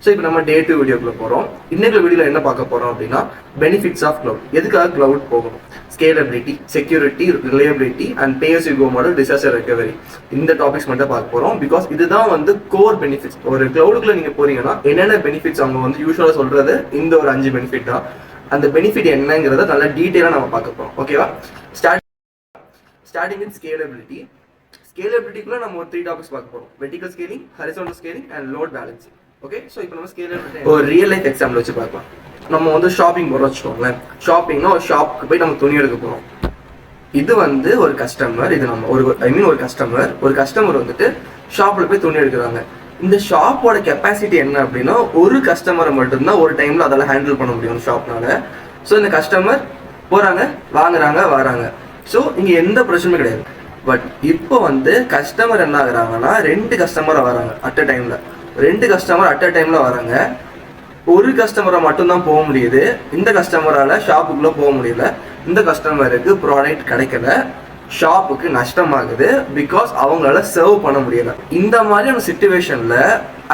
So இப்போ நம்ம டே 2 வீடியோக்குள்ள போகிறோம். இன்னைக்கு வீடியோவில் என்ன பார்க்க போகிறோம் அப்படின்னா பெனிஃபிட்ஸ் ஆஃப் கிளவுட். எதுக்காக கிளவுட் போகணும்? Scalability, security, reliability and pay as you go model, disaster recovery. இந்த டாபிக்ஸ் மட்டும் பார்க்க போகிறோம். பிகாஸ் இதுதான் வந்து கோர் பெனிஃபிட்ஸ். ஒரு கிளவுடுக்குள்ள நீங்கள் போறீங்கன்னா என்னென்ன பெனிஃபிட்ஸ் அவங்க வந்து யூஸ்வலாக சொல்றது இந்த ஒரு 5 பெனிஃபிட் தான். அந்த பெனிஃபிட் என்னங்கிறத நல்லா டீட்டெயிலாக நம்ம பார்க்க போகிறோம். ஓகேவா? Starting with scalability. ஸ்கேலபிலிட்டிக்குள்ள நம்ம ஒரு 3 டாபிக்ஸ் பார்க்க போகிறோம். Vertical scaling, horizontal scaling and load balancing. Okay, so இப்போ நம்ம ஸ்கேலபிலிட்டி ஒரு ரியல் லைஃப் எக்ஸாம்பிள் வச்சு பார்க்கலாம். நம்ம வந்து ஷாப்பிங் போகிறோம் வச்சுக்கோங்களேன். ஷாப்பிங்னா ஒரு ஷாப்புக்கு போய் நம்ம துணி எடுக்க போகிறோம். இது வந்து ஒரு கஸ்டமர், இது நம்ம ஒரு கஸ்டமர் வந்துட்டு ஷாப்பில் போய் துணி எடுக்கிறாங்க. இந்த ஷாப்போட கெப்பாசிட்டி என்ன அப்படின்னா ஒரு கஸ்டமரை மட்டும்தான் ஒரு டைமில் அதெல்லாம் ஹேண்டில் பண்ண முடியும் ஷாப்னால. ஸோ இந்த கஸ்டமர் போகிறாங்க, வாங்குறாங்க, வராங்க. ஸோ இங்கே எந்த பிரச்சனையும் கிடையாது. பட் இப்போ வந்து கஸ்டமர் என்ன ஆகுறாங்கன்னா 2 கஸ்டமரை வராங்க அட் அ டைமில். 2 கஸ்டமர் அட் அ டைமில் வராங்க. ஒரு கஸ்டமரை மட்டும்தான் போக முடியுது. இந்த கஸ்டமரால் ஷாப்புக்குள்ளே போக முடியல. இந்த கஸ்டமருக்கு ப்ராடக்ட் கிடைக்கல, ஷாப்புக்கு நஷ்டமாகுது. பிகாஸ் அவங்களால சர்வ் பண்ண முடியல. இந்த மாதிரியான சிச்சுவேஷனில்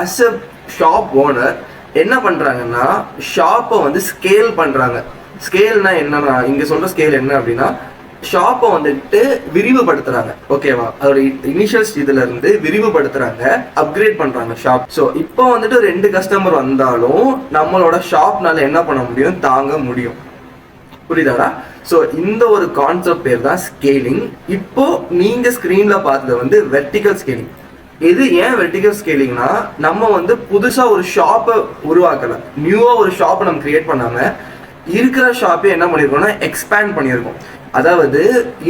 அஸ் அ ஷாப் ஓனர் என்ன பண்ணுறாங்கன்னா ஷாப்பை வந்து ஸ்கேல் பண்ணுறாங்க. ஸ்கேல்னா என்னன்னா, இங்கே சொல்கிற ஸ்கேல் என்ன அப்படின்னா ஷாப்பை வந்துட்டு விரிவுபடுத்துறாங்க. ஓகேவா? அதோட இனிஷியல் இதுல இருந்து விரிவுபடுத்துறாங்க, அப்கிரேட் பண்றாங்க ஷாப். ஸோ இப்போ வந்துட்டு 2 கஸ்டமர் வந்தாலும் நம்மளோட ஷாப்னால என்ன பண்ண முடியும்? தாங்க முடியும். புரியுதாடா? ஸோ இந்த ஒரு கான்செப்ட் பேர் தான் ஸ்கேலிங். இப்போ நீங்க ஸ்கிரீன்ல பார்த்தது வந்து வெர்டிகல் ஸ்கேலிங். இது ஏன் வெர்டிகல் ஸ்கேலிங்னா, நம்ம வந்து புதுசா ஒரு ஷாப்பை உருவாக்கல, நியூவா ஒரு ஷாப்பை நம்ம கிரியேட் பண்ணாம இருக்கிற ஷாப்பை என்ன பண்ணிருக்கோம்னா எக்ஸ்பேண்ட் பண்ணியிருக்கோம். அதாவது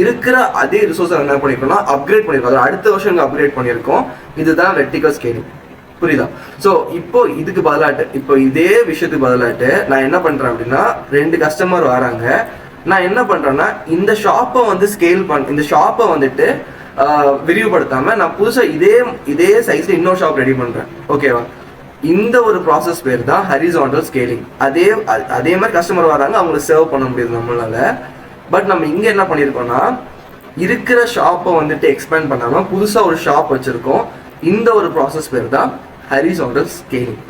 இருக்கிற அதே ரிசோர்ஸை என்ன பண்ணிருக்கோம்னா அப்கிரேட் பண்ணியிருக்கோம். அதாவது அடுத்த வருஷம் அப்கிரேட் பண்ணியிருக்கோம். இதுதான் வெர்டிகல் ஸ்கேலிங். புரியுதா? ஸோ இப்போ இதுக்கு பதிலாட்டு, இப்போ இதே விஷயத்துக்கு பதிலாட்டு நான் என்ன பண்றேன் அப்படின்னா 2 கஸ்டமர் வராங்க. நான் என்ன பண்றேன்னா இந்த ஷாப்பை வந்து இந்த ஷாப்பை வந்துட்டு விரிவுபடுத்தாம நான் புதுசா இதே சைஸ்ல இன்னொரு ஷாப் ரெடி பண்றேன். ஓகேவா? இந்த ஒரு ப்ராசஸ் பேர் தான் ஹரிசாண்டல் ஸ்கேலிங். அதே மாதிரி கஸ்டமர் வராங்க, அவங்களுக்கு சர்வ் பண்ண முடியுது நம்மளால. பட் நம்ம இங்க என்ன பண்ணிருக்கோம்னா இருக்கிற ஷாப்பை வந்துட்டு எக்ஸ்பேண்ட் பண்ணாம புதுசா ஒரு ஷாப் வச்சிருக்கோம். இந்த ஒரு ப்ராசஸ் பேர் தான் ஹரிசாண்டல் ஸ்கேலிங்.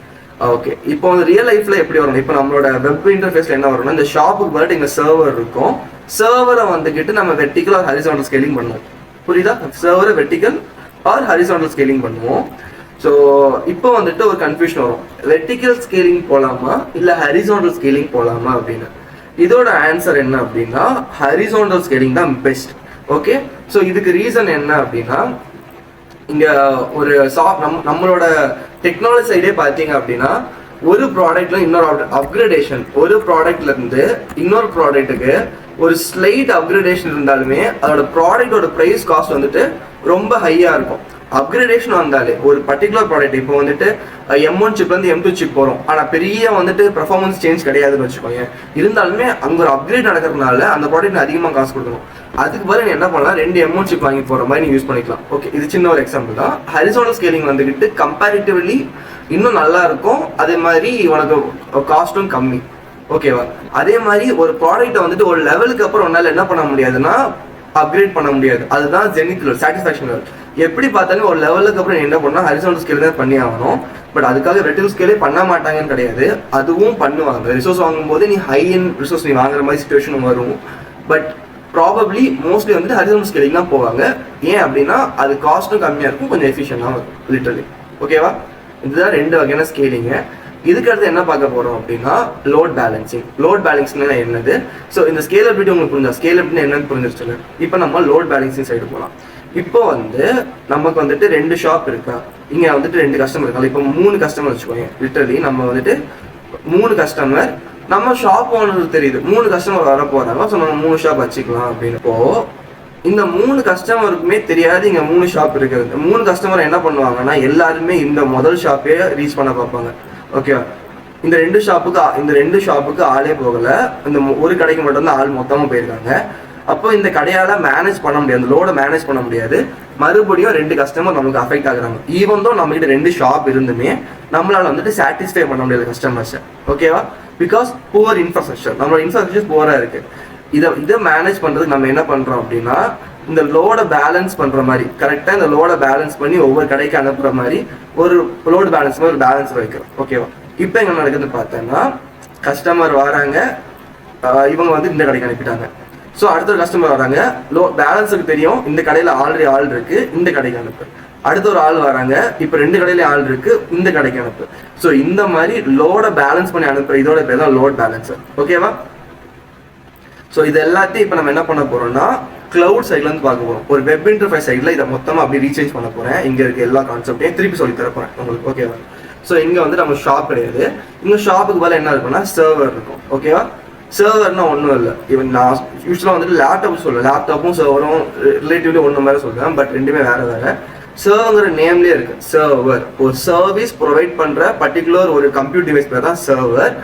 ஓகே, இப்போ வந்து ரியல் லைஃப்ல எப்படி வரும்? இப்போ நம்மளோட வெப் இன்டர்ஃபேஸ்ல என்ன வரும்னா இந்த ஷாப்புக்கு பதிலாக இங்க சர்வர் இருக்கும். சர்வரை வந்துக்கிட்டு நம்ம வெர்டிகல் ஆர் ஹரிசாண்டல் ஸ்கேலிங் பண்ணுவோம். புரியுதா? சர்வரை வெர்டிகல் ஆர் ஹரிசாண்டல் ஸ்கேலிங் பண்ணுவோம். ஸோ இப்போ வந்துட்டு ஒரு கன்ஃபியூஷன் வரும், வெர்டிகல் ஸ்கேலிங் போகலாமா இல்லை ஹரிசாண்டல் ஸ்கேலிங் போகலாமா அப்படின்னு. இதோட ஆன்சர் என்ன அப்படின்னா ஹரிசாண்டல் ஸ்கேலிங் தான் பெஸ்ட். ஓகே, ஸோ இதுக்கு ரீசன் என்ன அப்படின்னா இங்க ஒரு நம்மளோட டெக்னாலஜி சைடே பார்த்தீங்க அப்படின்னா ஒரு ப்ராடக்ட்ல இன்னொரு அப்கிரேடேஷன், ஒரு ப்ராடக்ட்ல இருந்து இன்னொரு ப்ராடக்ட்டுக்கு ஒரு ஸ்லைட் அப்கிரேடேஷன் இருந்தாலுமே அதோட ப்ராடக்டோட ப்ரைஸ் காஸ்ட் வந்துட்டு ரொம்ப ஹையா இருக்கும். அப்கிரேடேஷன் வந்தாலே ஒரு பர்டிகுலர் ப்ராடக்ட், இப்போ வந்துட்டு M1 சிப்லேருந்து M2 சிப் வரும், ஆனால் பெரிய வந்துட்டு பெர்ஃபார்மன்ஸ் சேஞ்ச் கிடையாதுன்னு வச்சுக்கோங்க. இருந்தாலுமே அங்கே ஒரு அப்கிரேட் நடக்கிறதுனால அந்த ப்ராடக்ட் அதிகமாக காசு கொடுக்கணும். அதுக்கு பதில் என்ன பண்ணலாம், 2 M1 சிப் வாங்கி போகிற மாதிரி நீங்கள் யூஸ் பண்ணிக்கலாம். ஓகே, இது சின்ன ஒரு எக்ஸாம்பிள் தான். ஹரிசாண்டல் ஸ்கேலிங் வந்துக்கிட்டு கம்பேரிட்டிவ்லி இன்னும் நல்லா இருக்கும். அதே மாதிரி உனக்கு காஸ்ட்டும் கம்மி. ஓகேவா? அதே மாதிரி ஒரு ப்ராடக்ட்டை வந்துட்டு ஒரு லெவலுக்கு அப்புறம் உன்னால என்ன பண்ண முடியாதுன்னா அப்கிரேட் பண்ண முடியாது. அதுதான் ஜெனித் லெவல், சாட்டிஸ்ஃபேக்ஷன் லெவல். எப்படி பார்த்தாலும் ஒரு லெவலுக்கு அப்புறம் என்ன பண்ணால் ஹரிசாண்டல் ஸ்கேல் தான் பண்ணி ஆகணும். பட் அதுக்காக வெர்டிகல் ஸ்கேலே பண்ண மாட்டாங்கன்னு கிடையாது, அதுவும் பண்ணுவாங்க. ரிசோர்ஸ் வாங்கும்போது நீ ஹை எண்ட் ரிசோர்ஸ் நீ வாங்குற மாதிரி சிச்சுவேஷன் வரும். பட் ப்ராபப்ளி மோஸ்ட்லி வந்துட்டு ஹரிசாண்டல் ஸ்கேலிங் தான் போவாங்க. ஏன் அப்படின்னா அது காஸ்ட்டும் கம்மியாக இருக்கும், கொஞ்சம் எஃபிஷியண்டாக இருக்கும் லிட்டரலி. ஓகேவா? இதுதான் 2 வகையான ஸ்கேலிங்கு. இதுக்கு அடுத்து என்ன பார்க்க போறோம் அப்படின்னா லோட் பேலன்சிங். லோட் பேலன்சிங்னா என்னது? ஸோ இந்த ஸ்கேலபிலிட்டி உங்களுக்கு புரிஞ்சா, ஸ்கேலபிலிட்டி என்னன்னு புரிஞ்சிருச்சு. இப்போ நம்ம லோட் பேலன்சிங் சைடு போகலாம். இப்போ வந்து நமக்கு வந்துட்டு 2 ஷாப் இருக்கா, இங்க வந்துட்டு 2 கஸ்டமர் இருக்காங்க. இப்போ 3 கஸ்டமர் வச்சுக்கோங்க. லிட்டரலி நம்ம வந்துட்டு 3 கஸ்டமர், நம்ம ஷாப் ஓனருக்கு தெரியுது 3 கஸ்டமர் வர போறாங்க. ஸோ நம்ம 3 ஷாப் வச்சுக்கலாம் அப்படின்னு. இப்போ இந்த 3 கஸ்டமருக்குமே தெரியாது இங்க 3 ஷாப் இருக்கிறது. 3 கஸ்டமர் என்ன பண்ணுவாங்கன்னா எல்லாருமே இந்த முதல் ஷாப்பே ரீச் பண்ண பார்ப்பாங்க. ஓகேவா? இந்த 2 ஷாப்புக்கு ஆளே போகல, இந்த ஒரு கடைக்கு மட்டும்தான் ஆள் மொத்தமா போயிருக்காங்க. அப்போ இந்த கடையால மேனேஜ் பண்ண முடியாது, அந்த லோட மேனேஜ் பண்ண முடியாது. மறுபடியும் 2 கஸ்டமர் நமக்கு அஃபெக்ட் ஆகுறாங்க. ஈவன் தோ நம்ம கிட்ட 2 ஷாப் இருந்துமே நம்மளால வந்துட்டு சாட்டிஸ்ஃபை பண்ண முடியாது கஸ்டமர்ஸ். ஓகேவா? பிகாஸ் புவர் இன்ஃப்ராஸ்ட்ரக்சர், நம்மளோட இன்ஃப்ராஸ்ட்ரக்சர் புவரா இருக்கு. இதை மேனேஜ் பண்றதுக்கு நம்ம என்ன பண்றோம் அப்படின்னா இந்த லோட பேலன்ஸ் பண்ற மாதிரி கரெக்டா இந்த லோட பேலன்ஸ் பண்ணி ஒவ்வொரு கடைக்கு அனுப்புற மாதிரி ஒரு லோடு பேலன்ஸ் மாதிரி ஒரு பேலன்ஸ் வைக்கிறோம். ஓகேவா? இப்போ என்ன நடக்குதுன்னு பார்த்தோம்னா கஸ்டமர் வராங்க, இவங்க வந்து இந்த கடைக்கு அனுப்பிட்டாங்க. ஸோ அடுத்த ஒரு கஸ்டமர் வராங்க, பேலன்ஸுக்கு தெரியும் இந்த கடையில் ஆல்ரெடி ஆள் இருக்கு, இந்த கடைக்கு அனுப்பு. அடுத்த ஒரு ஆள் வராங்க, இப்போ 2 கடையில ஆள் இருக்கு, இந்த கடைக்கு அனுப்பு. ஸோ இந்த மாதிரி லோட பேலன்ஸ் பண்ணி அனுப்புற இதோட பேர் தான் லோட் பேலன்சர். ஓகேவா? ஸோ இது எல்லாத்தையும் இப்போ நம்ம என்ன பண்ண போறோம்னா கிளவுட் சைட்ல இருந்து பார்க்க போறோம். ஒரு வெப் இன்டர்ஃபேஸ் சைட்ல இதை மொத்தமா அப்படி ரீசேஞ்ச் பண்ண போறேன். இங்க இருக்க எல்லா கான்செப்டையும் திருப்பி சொல்லி தர போறேன் உங்களுக்கு. ஓகேவா? ஸோ இங்க வந்து நம்ம ஷாப் கிடையாது, இங்க ஷாப்புக்கு பதில் என்ன இருக்கும்னா சர்வர் இருக்கும். ஓகேவா? சர்வர்னா ஒன்றும் இல்லை, இவன் நான் யூஸ்வலாக வந்துட்டு லேப்டாப் சொல்லுவேன், லேப்டாப்பும் சர்வரும் ரிலேட்டிவ்லி ஒன்று மாதிரி சொல்லுவேன், பட் ரெண்டுமே வேற வேற. சர்வர்ங்கிற நேம்லேயே இருக்கு சர்வர், ஒரு சர்வீஸ் ப்ரொவைட் பண்ற பர்டிகுலர் ஒரு கம்ப்யூட்டர் டிவைஸ் பேர் தான் சர்வர்.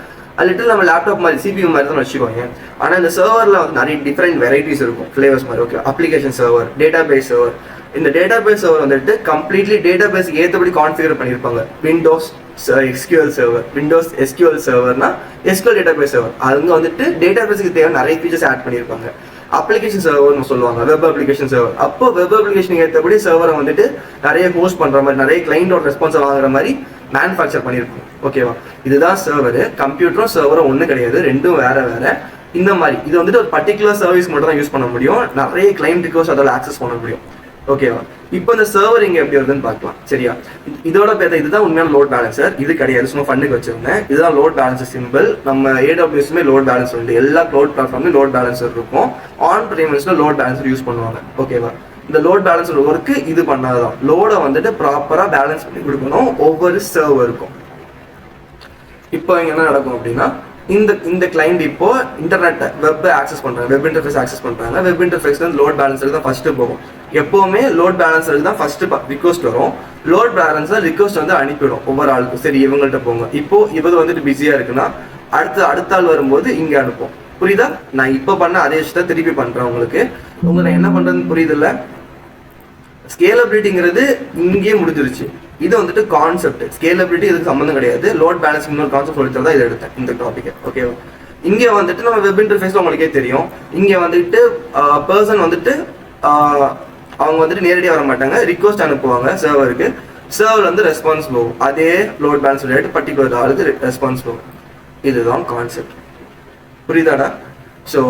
லிட்டில் நம்ம லேப்டாப் மாதிரி சிபியூ மாதிரி தான் வச்சுக்கோங்க. ஆனால் இந்த சர்வரில் வந்து நிறைய டிஃப்ரெண்ட் வெரைட்டிஸ் இருக்கும், ஃப்ளேவர்ஸ் மாதிரி. Okay, application server, database server. இந்த டேட்டா பேஸ் சர்வர் வந்துட்டு கம்ப்ளீட்லி டேட்டா பேஸ்க்கு ஏற்றபடி கான்ஃபிகர் பண்ணியிருப்பாங்க. Windows SQL server, Windows SQL சர்வர்னா எஸ்கியூஎல் டேட்டா பேஸ் சர்வர். அங்கே வந்துட்டு டேட்டா பேஸுக்கு தேவை நிறைய ஃபீச்சர்ஸ் ஆட் பண்ணியிருப்பாங்க. அப்ளிகேஷன் சர்வர்னு சொல்லுவாங்க, வெப் அப்ளிகேஷன் சர்வர். அப்போ வெப் அப்ளிகேஷன் ஏற்றபடி சர்வரை வந்துட்டு நிறைய ஹோஸ்ட் பண்ற மாதிரி, நிறைய கிளைண்டோட ரெஸ்பான்ஸை வாங்குற மாதிரி மேனுஃபேக்சர் பண்ணியிருக்கோம். ஓகேவா? இதுதான் சர்வர். கம்ப்யூட்டரும் சர்வரும் ஒன்றும் கிடையாது, ரெண்டும் வேற வேற. இந்த மாதிரி இது வந்துட்டு ஒரு பர்டிகுலர் சர்வீஸ் மட்டும் தான் யூஸ் பண்ண முடியும், நிறைய கிளைண்ட் ரிக்வெஸ்ட் அதில் ஆக்சஸ் பண்ண முடியும். ஓகேவா? இப்போ இந்த சர்வர் இங்க எப்படி வருதுன்னு பார்க்கலாம். சரியா? இதோட பேர் இதுதான் உண்மையான லோட் பேலன்சர். இது கிடையாது, சும்மா ஃபண்டுக்கு வச்சிருந்தேன். இதுதான் லோட் பேலன்சர் சிம்பிள். நம்ம ஏடபிள்யூஎஸ்மே லோட் பேலன்சர் உண்டு, எல்லா க்ளவுட் பிளாட்ஃபார்ம்லையும் லோட் பேலன்சர் இருக்கும். ஆன் பிரீமியஸ்ல லோட் பேலன்சர் யூஸ் பண்ணுவாங்க. ஓகேவா? இந்த லோட் பேலன்சர் ஒர்க்கு இது பண்ணாதான் லோட வந்துட்டு ப்ராப்பரா பேலன்ஸ் பண்ணி கொடுக்கணும் ஒவ்வொரு சர்வருக்கும். இப்போ இங்க என்ன நடக்கும் அப்படின்னா இந்த கிளைண்ட் இப்போ இன்டர்நெட் வெப் ஆக்சஸ் பண்றாங்க, வெப் இன்டர்ஃபேஸ் ஆக்சஸ் பண்றாங்க. வெப் இன்டர்ஃபேஸ்ல லோட் பேலன்சருக்கு தான் ஃபர்ஸ்ட் போகும். எப்பவுமே லோட் பேலன்சருக்கு தான் ஃபர்ஸ்ட் ரிக்வஸ்ட் வரும். லோட் பேலன்சர் ரிக்வஸ்ட் வந்து அனுப்பிவிடும் ஒவ்வொரு ஆளுக்கும். சரி, இவங்கள்ட்ட போங்க, இப்போ இவர் வந்துட்டு பிஸியா இருக்குன்னா அடுத்த ஆள் வரும்போது இங்க அனுப்பும். புரியுதா? நான் இப்போ பண்ண அதே விஷயத்த திருப்பி பண்றேன் உங்களுக்கு. நான் என்ன பண்றதுன்னு புரியுது இல்ல? ஸ்கேலபிலிட்டிங்கிறது இங்கேயே முடிஞ்சிருச்சு. இது வந்துட்டு கான்செப்ட். ஸ்கேலபிலிட்டி இதுக்கு சம்மந்தம் கிடையாது. லோட் பேலன்ஸ் இன்னொரு கான்செப்ட் சொல்லிட்டு தான் இதை எடுத்தேன் இந்த டாபிக். ஓகேவா? இங்கே வந்துட்டு நம்ம வெப் இன்டர்ஃபேஸ்ல உங்களுக்கே தெரியும், இங்கே வந்துட்டு பர்சன் வந்துட்டு அவங்க வந்துட்டு நேரடியாக வர மாட்டாங்க, ரிக்வஸ்ட் அனுப்புவாங்க சர்வருக்கு. சர்வர் வந்து ரெஸ்பான்ஸ் போகும், அதே லோட் பேலன்ஸ் ரிலேட்டட் பர்டிகுலர் ஆளுக்கு ரெஸ்பான்ஸ் போகும். இதுதான் கான்செப்ட். புரியுதாடா? ஸோ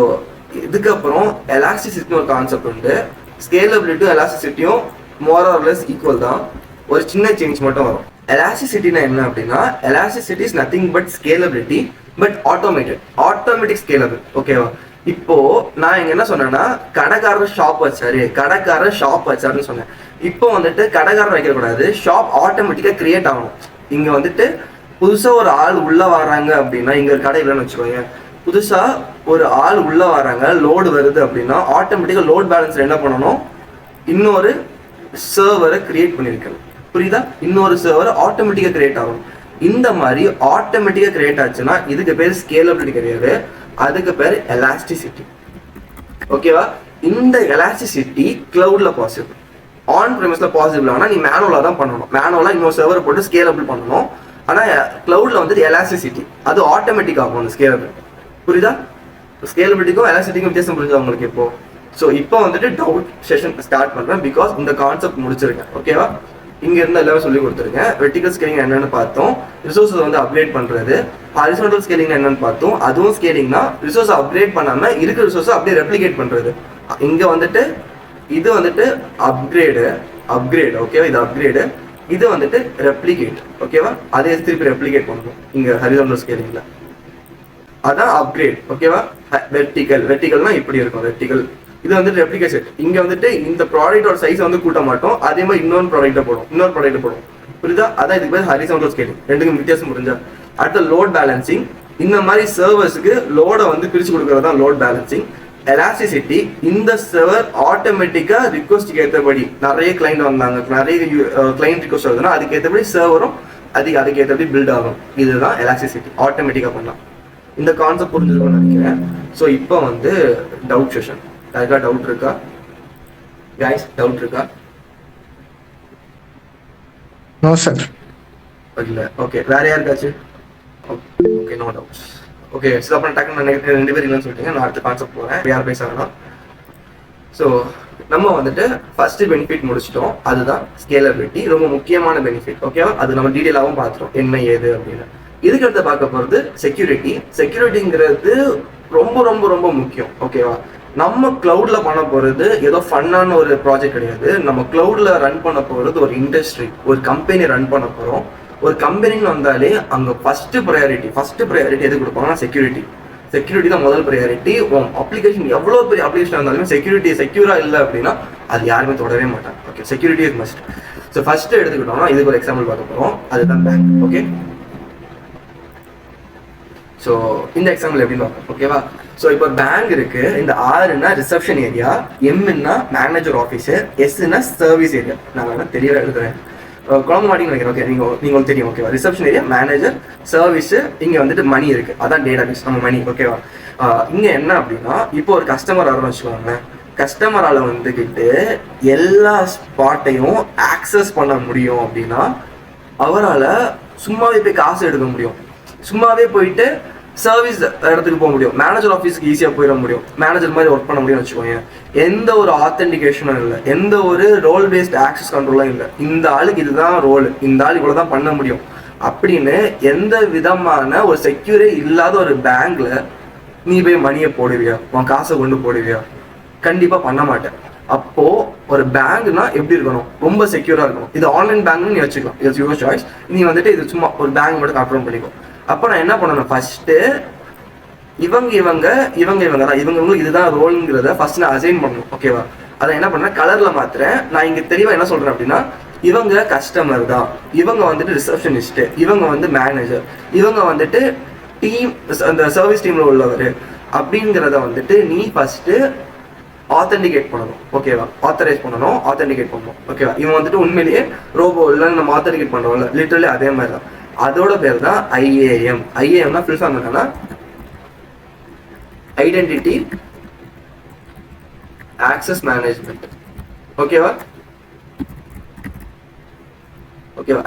இதுக்கப்புறம் எலாஸ்டிசிட்டின்னு ஒரு கான்செப்ட் உண்டு. ஸ்கேலபிலிட்டியும் எலாஸ்டிசிட்டியும் மோர் ஆர் லெஸ் ஈக்குவல் தான், ஒரு சின்ன சேஞ்ச் மட்டும் வரும். எலாஸ்டிசிட்டினா என்ன அப்படின்னா, elasticity is nothing but scalability but automatic scalable. ஓகேவா? இப்போ நான் இங்க என்ன சொன்னேன்னா கடைக்காரர் ஷாப் வச்சாருன்னு சொன்னேன். இப்போ வந்துட்டு கடைக்காரர் வைக்க கூடாது, ஷாப் ஆட்டோமேட்டிக்கா கிரியேட் ஆகணும். இங்க வந்துட்டு புதுசா ஒரு ஆள் உள்ள வராங்க அப்படின்னா, இங்க ஒரு கடை இல்லைன்னு வச்சுக்கோங்க, புதுசா ஒரு ஆள் உள்ள வராங்க, லோடு வருது அப்படின்னா ஆட்டோமேட்டிக்கா லோட் பேலன்ஸ்ல என்ன பண்ணணும், இன்னொரு சர்வரை கிரியேட் பண்ணிருக்கணும். புரியுதா? இன்னொரு சர்வர் ஆட்டோமேட்டிக்கா கிரியேட் ஆகும். இந்த மாதிரி ஆட்டோமேட்டிக்கா கிரியேட் ஆச்சுன்னா இதுக்கு பேர் ஸ்கேலபிலிட்டி கிடையாது, அதுக்கு பேர் எலாஸ்டிசிட்டி. ஓகேவா? இந்த எலாஸ்டிசிட்டி கிளவுட்ல பாசிபிள், ஆன் பிரமிஸ்ல பாசிபிள். ஆனா நீ மேனுவலா தான் பண்ணணும், மேனுவலா இன்னொரு சர்வர் போட்டு ஸ்கேலபிள் பண்ணணும். ஆனா கிளவுட்ல வந்துட்டு எலாஸ்டிசிட்டி அது ஆட்டோமேட்டிக் ஆகும் அந்த ஸ்கேலபிள். புரியுதா? ஸ்கேலபிலிட்டிக்கும் எலாஸ்டிசிட்டிக்கும் வித்தியாசம் புரிஞ்சா உங்களுக்கு இப்போ? ஸோ இப்போ வந்துட்டு டவுட் செஷன் ஸ்டார்ட் பண்றேன், பிகாஸ் இந்த கான்செப்ட் முடிச்சிருக்கேன். ஓகேவா? இங்க இருந்து எல்லாமே சொல்லி கொடுத்துருக்கேன். வெர்டிகல் ஸ்கேலிங் என்னன்னு பார்த்தோம், ரிசோர்ஸஸ் வந்து அப்கிரேட் பண்றது. ஹாரிசான்டல் ஸ்கேலிங் என்னன்னு பார்த்தோம், அதுவும் ஸ்கேலிங்னா ரிசோர்ஸ் அப்கிரேட் பண்ணாம இருக்கிற ரிசோர்ஸ் அப்படியே ரெப்ளிகேட் பண்றது. இங்க வந்துட்டு இது வந்துட்டு அப்கிரேடு. ஓகேவா? இது அப்கிரேடு, இது வந்துட்டு ரெப்ளிகேட். ஓகேவா? அதே திருப்பி ரெப்ளிகேட் பண்ணணும் இங்க ஹாரிசான்டல் ஸ்கேலிங்ல, அதான் அப்கிரேட். ஓகேவா? வெர்டிகல்னா இப்படி இருக்கும். வெர்டிகல் இது வந்து ரெப்ளிகேஷன். இங்க வந்துட்டு இந்த ப்ராடக்டோட சைஸ் வந்து கூட்ட மாட்டோம், அதே மாதிரி இன்னொரு ப்ராடக்ட்டை போடும். புரியுதா? அதான் இதுக்கு பேர் ஹாரிசான்டல் ஸ்கேலிங். ரெண்டுக்கும் வித்தியாசம் புரிஞ்சா? அடுத்த லோட் பேலன்சிங். இந்த மாதிரி சர்வர்ஸ்க்கு லோட வந்து பிரிச்சு கொடுக்கறது தான் லோட் பேலன்சிங். எலாஸ்டிசிட்டி, இந்த சர்வர் ஆட்டோமேட்டிக்கா ரிக்வஸ்ட்க்கு ஏற்றபடி நிறைய கிளைண்ட் வந்தாங்க, நிறைய கிளைண்ட் ரிக்வஸ்ட் வருதுன்னா அதுக்கு ஏற்றபடி சர்வரும் அதுக்கு ஏற்றபடி பில்ட் ஆகும். இதுதான் எலாஸ்டிசிட்டி, ஆட்டோமேட்டிக்கா பண்ணலாம். இந்த கான்செப்ட் புரிஞ்சிருக்கும்னு நினைக்கிறேன். ஸோ இப்போ வந்து டவுட் செஷன். யாருக்கா டவுட் இருக்கா गाइस? டவுட் இருக்கா? No sir. இல்ல. ஓகே, வேற யாருக்காச்சும்? Okay, no doubts. Okay, so அப்ப டக்குன்னு ரெண்டு பேர் இல்லைன்னு சொல்லிட்டீங்க. நான் அடுத்த கான்செப்ட் போறேன். யார் பேச வேணாம். ஸோ நம்ம வந்துட்டு ஃபர்ஸ்ட் பெனிஃபிட் முடிச்சிட்டோம், அதுதான் ஸ்கேலபிலிட்டி, ரொம்ப முக்கியமான பெனிஃபிட். ஓகேவா, அது நம்ம டீடைலாகவும் பார்த்துட்டோம் என்ன ஏது அப்படின்னு. இதுக்கு அடுத்து பார்க்க போகிறது செக்யூரிட்டி. செக்யூரிட்டிங்கிறது ரொம்ப ரொம்ப ரொம்ப முக்கியம். ஓகேவா, நம்ம கிளவுட்ல பண்ண போறது ஏதோ ஃபன்னான ஒரு ப்ராஜெக்ட் கிடையாது. நம்ம கிளவுட்ல ரன் பண்ண போறது ஒரு இண்டஸ்ட்ரி, ஒரு கம்பெனி ரன் பண்ண போறோம். ஒரு கம்பெனின்னு வந்தாலே அங்க ஃபர்ஸ்ட் ப்ரையாரிட்டி எது கொடுப்பாங்கன்னா செக்யூரிட்டி. செக்யூரிட்டி தான் முதல் ப்ரையாரிட்டி. அப்ளிகேஷன் எவ்வளோ பெரிய அப்ளிகேஷன் இருந்தாலுமே செக்யூரா இல்லை அப்படின்னா அது யாருமே தொடவே மாட்டாங்க. Okay, security is must. So first எடுத்துக்கிட்டோம்னா இதுக்கு ஒரு எக்ஸாம்பிள் பார்க்க போறோம், அதுதான் பேங்க். ஓகே, ஸோ இந்த எக்ஸாம்பிள் எப்படின்னு பார்ப்போம். ஓகேவா, ஸோ இப்போ பேங்க் இருக்கு. இந்த ஆர்னா ரிசப்ஷன் ஏரியா, எம்னா மேனேஜர் ஆஃபீஸு, எஸ்னா சர்வீஸ் ஏரியா. நான் வேணா தெரியவே எழுதுறேன், குழம்பு மாட்டிங்க நினைக்கிறேன். ஓகே, நீங்கள் தெரியும். ஓகேவா, ரிசப்ஷன் ஏரியா, மேனேஜர், சர்வீஸ், இங்கே வந்துட்டு மணி இருக்கு, அதான் டேட்டா பேஸ் நம்ம மணி. ஓகேவா, இங்கே என்ன அப்படின்னா இப்போ ஒரு கஸ்டமர் வரணும்னு வச்சுக்கோங்களேன். கஸ்டமரால் வந்துக்கிட்டு எல்லா ஸ்பாட்டையும் ஆக்சஸ் பண்ண முடியும் அப்படின்னா அவரால் சும்மாவே போய் காசு எடுக்க முடியும், சும்மாவே போயிட்டு சர்வீஸ் இடத்துக்கு போக முடியும், மேனேஜர் ஆஃபீஸ்க்கு ஈஸியாக போயிட முடியும், மேனேஜர் மாதிரி ஒர்க் பண்ண முடியும்னு வச்சுக்கோங்க. எந்த ஒரு ஆத்தென்டிகேஷனும் இல்லை, எந்த ஒரு ரோல் பேஸ்ட் ஆக்சஸ் கண்ட்ரோலும் இல்லை. இந்த ஆளுக்கு இதுதான் ரோல், இந்த ஆள் இவ்வளோ தான் பண்ண முடியும் அப்படின்னு எந்த விதமான ஒரு செக்யூரே இல்லாத ஒரு பேங்க்ல நீ போய் மணியை போடுவியா, உன் காசை கொண்டு போடுவியா? கண்டிப்பா பண்ண மாட்டேன். அப்போ ஒரு பேங்க்னா எப்படி இருக்கணும், ரொம்ப செக்யூரா இருக்கணும். இது ஆன்லைன் பேங்க்னு நீ வச்சுக்கலாம், இட்ஸ் யுவர் சாய்ஸ். நீ வந்துட்டு இது சும்மா ஒரு பேங்க் மட்டும் கான்ஃபர்ம் பண்ணிக்கோ. அப்போ நான் என்ன பண்ணணும், ஃபர்ஸ்ட் இவங்களுக்கு இதுதான் ரோல்ங்கிறத ஃபர்ஸ்ட் நான் அசைன் பண்ணணும். ஓகேவா, அதை என்ன பண்ணேன், கலர்ல மாத்துறேன். நான் இங்க தெளிவா என்ன சொல்றேன் அப்படின்னா இவங்க கஸ்டமர் தான், இவங்க வந்துட்டு ரிசப்ஷனிஸ்ட், இவங்க வந்து மேனேஜர், இவங்க வந்துட்டு டீம், அந்த சர்வீஸ் டீம்ல உள்ளவர் அப்படிங்கிறத வந்துட்டு நீ ஃபர்ஸ்ட் ஆத்தென்டிகேட் பண்ணணும். ஓகேவா, ஆத்தரைஸ் பண்ணணும், ஆத்தென்டிகேட் பண்ணணும். ஓகேவா, இவன் வந்துட்டு உண்மையிலேயே ரோபோ இல்லைன்னு நம்ம ஆத்தென்டிகேட் பண்றோம்ல, லிட்டரலி அதே மாதிரி தான். அதோட பேர் தான் ஐஏஎம். ஐஏஎம்னா ஃபுல் ஃபார்ம் என்னன்னா ஐடென்டிட்டி ஆக்சஸ் மேனேஜ்மெண்ட். ஓகேவா,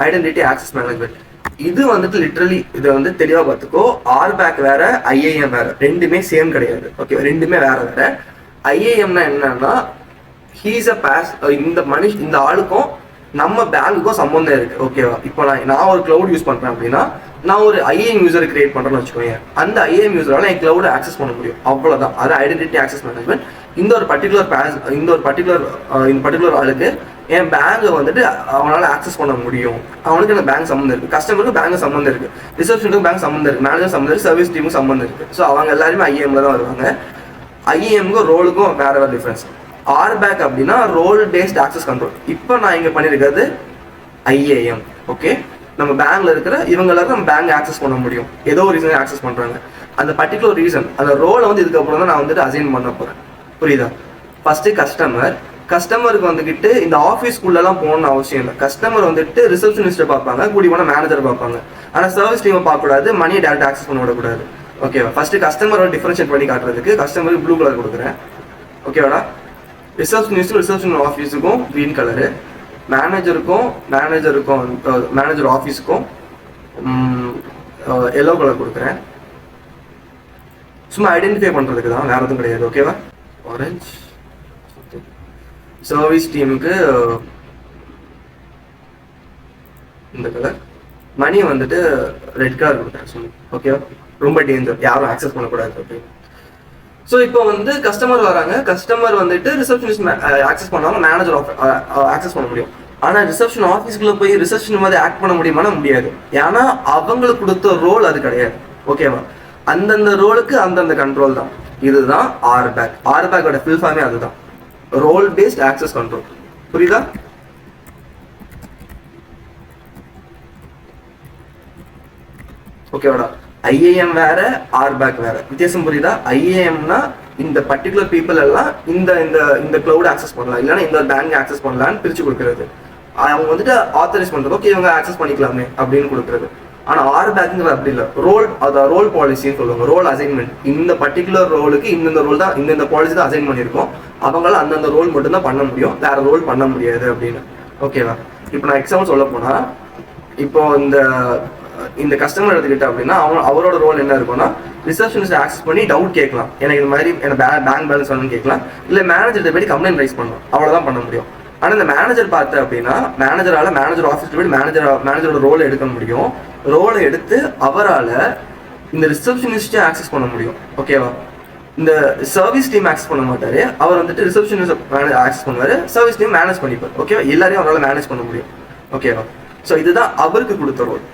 ஐடென்டிட்டி ஆக்சஸ் மேனேஜ்மெண்ட். இது வந்துட்டு லிட்டரலி இதை வந்து தெளிவா பார்த்துக்கோ. ஆர்பேக் வேற, ஐஏஎம் வேற, ரெண்டுமே சேம் கிடையாது. ஓகே, ரெண்டுமே வேற வேற. ஐஏஎம்னா என்னன்னா ஹீஸ் அ பாஸ், இந்த ஆளுக்கும் நம்ம பேங்குக்கும் சம்பந்தம் இருக்கு. ஓகேவா, இப்போ நான் ஒரு கிளவுட் யூஸ் பண்றேன் அப்படின்னா நான் ஒரு ஐஏஎம் யூசர் கிரியேட் பண்றேன்னு வச்சுக்கோங்க. அந்த ஐஏஎம் யூசரால என் கிளவுட் ஆக்சஸ் பண்ண முடியும், அவ்வளவுதான். அது ஐடென்டிட்டி ஆக்சஸ் மேனேஜ்மெண்ட். இந்த பர்டிகுலர் ஆளுக்கு என் பேங்கை வந்துட்டு அவனால ஆக்சஸ் பண்ண முடியும். அவனுக்கு எனக்கு பேங்க் சம்மந்தம் இருக்கு, கஸ்டமருக்கு பேங்க் சம்மந்தம் இருக்கு, ரிசப்ஷனுக்கு பேங்க் சம்மந்தம் இருக்கு, மேனேஜர் சம்மந்தம் இருக்கு, சர்வீஸ் டீமுக்கு சம்மந்தம் இருக்கு. ஸோ அவங்க எல்லாருமே ஐஏஎம்ல தான் வருவாங்க. ஐஏஎம்க்கும் ரோலுக்கும் வேற வேற டிஃபரன்ஸ். ஆர்பேக் அப்படின்னா ரோல் பேஸ்ட் ஆக்சஸ் கண்ட்ரோல். இப்போ நான் இங்க பண்ணிருக்கிறது ஐஏஎம். ஓகே, நம்ம பேங்க்ல இருக்கிற இவங்க எல்லாரும் நம்ம பேங்க் ஆக்சஸ் பண்ண முடியும், ஏதோ ஒரு ரீசன் ஆக்சஸ் பண்றாங்க. அந்த பர்டிகுலர் ரீசன், அந்த ரோலை வந்து இதுக்கப்புறம் தான் நான் வந்துட்டு அசைன் பண்ண போறேன். புரியுதா? ஃபர்ஸ்ட் கஸ்டமருக்கு வந்துகிட்டு இந்த ஆஃபீஸ்க்குள்ளெல்லாம் போகணும்னு அவசியம் இல்லை. கஸ்டமர் வந்துட்டு ரிசப்ஷனிஸ்ட்டை பார்ப்பாங்க, கூடி போனால் மேனேஜர் பார்ப்பாங்க. ஆனால் சர்வீஸ் டீமை பார்க்கக்கூடாது, மணியை டேரக்ட் ஆக்சஸ் பண்ண விடக்கூடாது. ஓகேவா, ஃபர்ஸ்ட் கஸ்டமரோட டிஃபரன்ஷியேட் பண்ணி காட்டுறதுக்கு கஸ்டமருக்கு ப்ளூ கலர் கொடுக்குறேன். ஓகேவாடா, ரிசப்ஷன் ஆஃபீஸுக்கும் க்ரீன் கலரு, மேனேஜர் ஆஃபீஸுக்கும் எல்லோ கலர் கொடுக்குறேன். சும்மா ஐடென்டிஃபை பண்ணுறதுக்கு தான், வேற எதுவும் கிடையாது. ஓகேவா, ஆரஞ்ச். சர்வீஸ் டீமுக்கு இந்த கலர், மணி வந்துட்டு ரெட் கலர் கொடுக்குறேன் சொல்லி. ஓகேவா, ரொம்ப டேஞ்சர், யாரும் ஆக்சஸ் பண்ணக்கூடாது. ஓகே, ஸோ இப்போ வந்து கஸ்டமர் வராங்க, கஸ்டமர் வந்துட்டு ரிசப்ஷனிஸ்ட் ஆக்சஸ் பண்ணுவாங்க, மேனேஜர் ஆக்சஸ் பண்ண முடியும். ஆனால் ரிசப்ஷன் ஆஃபீஸ்க்குள்ள போய் ரிசப்ஷன் மாதிரி ஆக்ட் பண்ண முடியுமானா முடியாது. ஏன்னா அவங்களுக்கு கொடுத்த ரோல் அது கிடையாது. ஓகேவா, அந்தந்த ரோலுக்கு அந்தந்த கண்ட்ரோல் தான். இதுதான் ஆர்பேக். ஆர்பேக்கோட ஃபுல் ஃபார்மே அதுதான், ரோல் பேஸ்ட் ஆக்சஸ் கண்ட்ரோல். புரியுதா? ஓகேவாடா, ஐஏஎம் வேற, ஆர்பேக் வேற, வித்தியாசம் புரியுதா? ஐஏஎம்னா இந்த பர்டிகுலர் பீப்புள் எல்லாம் இந்த இந்த இந்த கிளவுட் ஆக்சஸ் பண்ணலாம், இல்லைன்னா இந்த பேங்க் ஆக்சஸ் பண்ணலான்னு பிரிச்சு கொடுக்கறது. அவங்க வந்துட்டு ஆத்தரைஸ் பண்றது, ஓகே இவங்க ஆக்சஸ் பண்ணிக்கலாமே அப்படின்னு கொடுக்குறது. ஆனா ஆர்பேக்ங்கிறது அப்படி இல்லை, ரோல் பாலிசின்னு சொல்லுவாங்க, ரோல் அசைன்மெண்ட். இந்த பர்டிகுலர் ரோலுக்கு இந்த ரோல் தான், இந்த பாலிசி தான் அசைன் பண்ணியிருக்கோம், அவங்களால அந்தந்த ரோல் மட்டும் தான் பண்ண முடியும், வேற ரோல் பண்ண முடியாது அப்படின்னு. ஓகேவா, இப்போ நான் எக்ஸாம்பிள் சொல்ல போனா, இப்போ இந்த இந்த கஸ்டமர் எடுத்துக்கிட்ட அப்படின்னா அவரோட ரோல் என்ன இருக்கும்னா ரிசப்ஷனிஸ்ட் ஆக்சஸ் பண்ணி டவுட் கேட்கலாம், எனக்கு இந்த மாதிரி எனக்கு பேங்க் பேலன்ஸ் வேணும்னு கேட்கலாம், இல்லை மேனேஜர் போய் கம்ப்ளைண்ட் ரைஸ் பண்ணலாம், அவ்வளோதான் பண்ண முடியும். ஆனால் இந்த மேனேஜர் பார்த்து அப்படின்னா மேனேஜர் ஆஃபீஸ்ல போய் மேனேஜரோட ரோலை எடுக்க முடியும். ரோலை எடுத்து அவரால் இந்த ரிசப்ஷனிஸ்டே ஆக்சஸ் பண்ண முடியும். ஓகேவா? இந்த சர்வீஸ் டீம் ஆக்சஸ் பண்ண மாட்டாரு, அவர் வந்துட்டு ரிசப்ஷனிஸ்ட் ஆக்சஸ் பண்ணுவார், சர்வீஸ் டீம் மேனேஜ் பண்ணிப்பார். ஓகேவா? எல்லாரையும் அவரால் மேனேஜ் பண்ண முடியும். ஓகேவா? ஸோ இதுதான் அவருக்கு கொடுத்த ரோல்.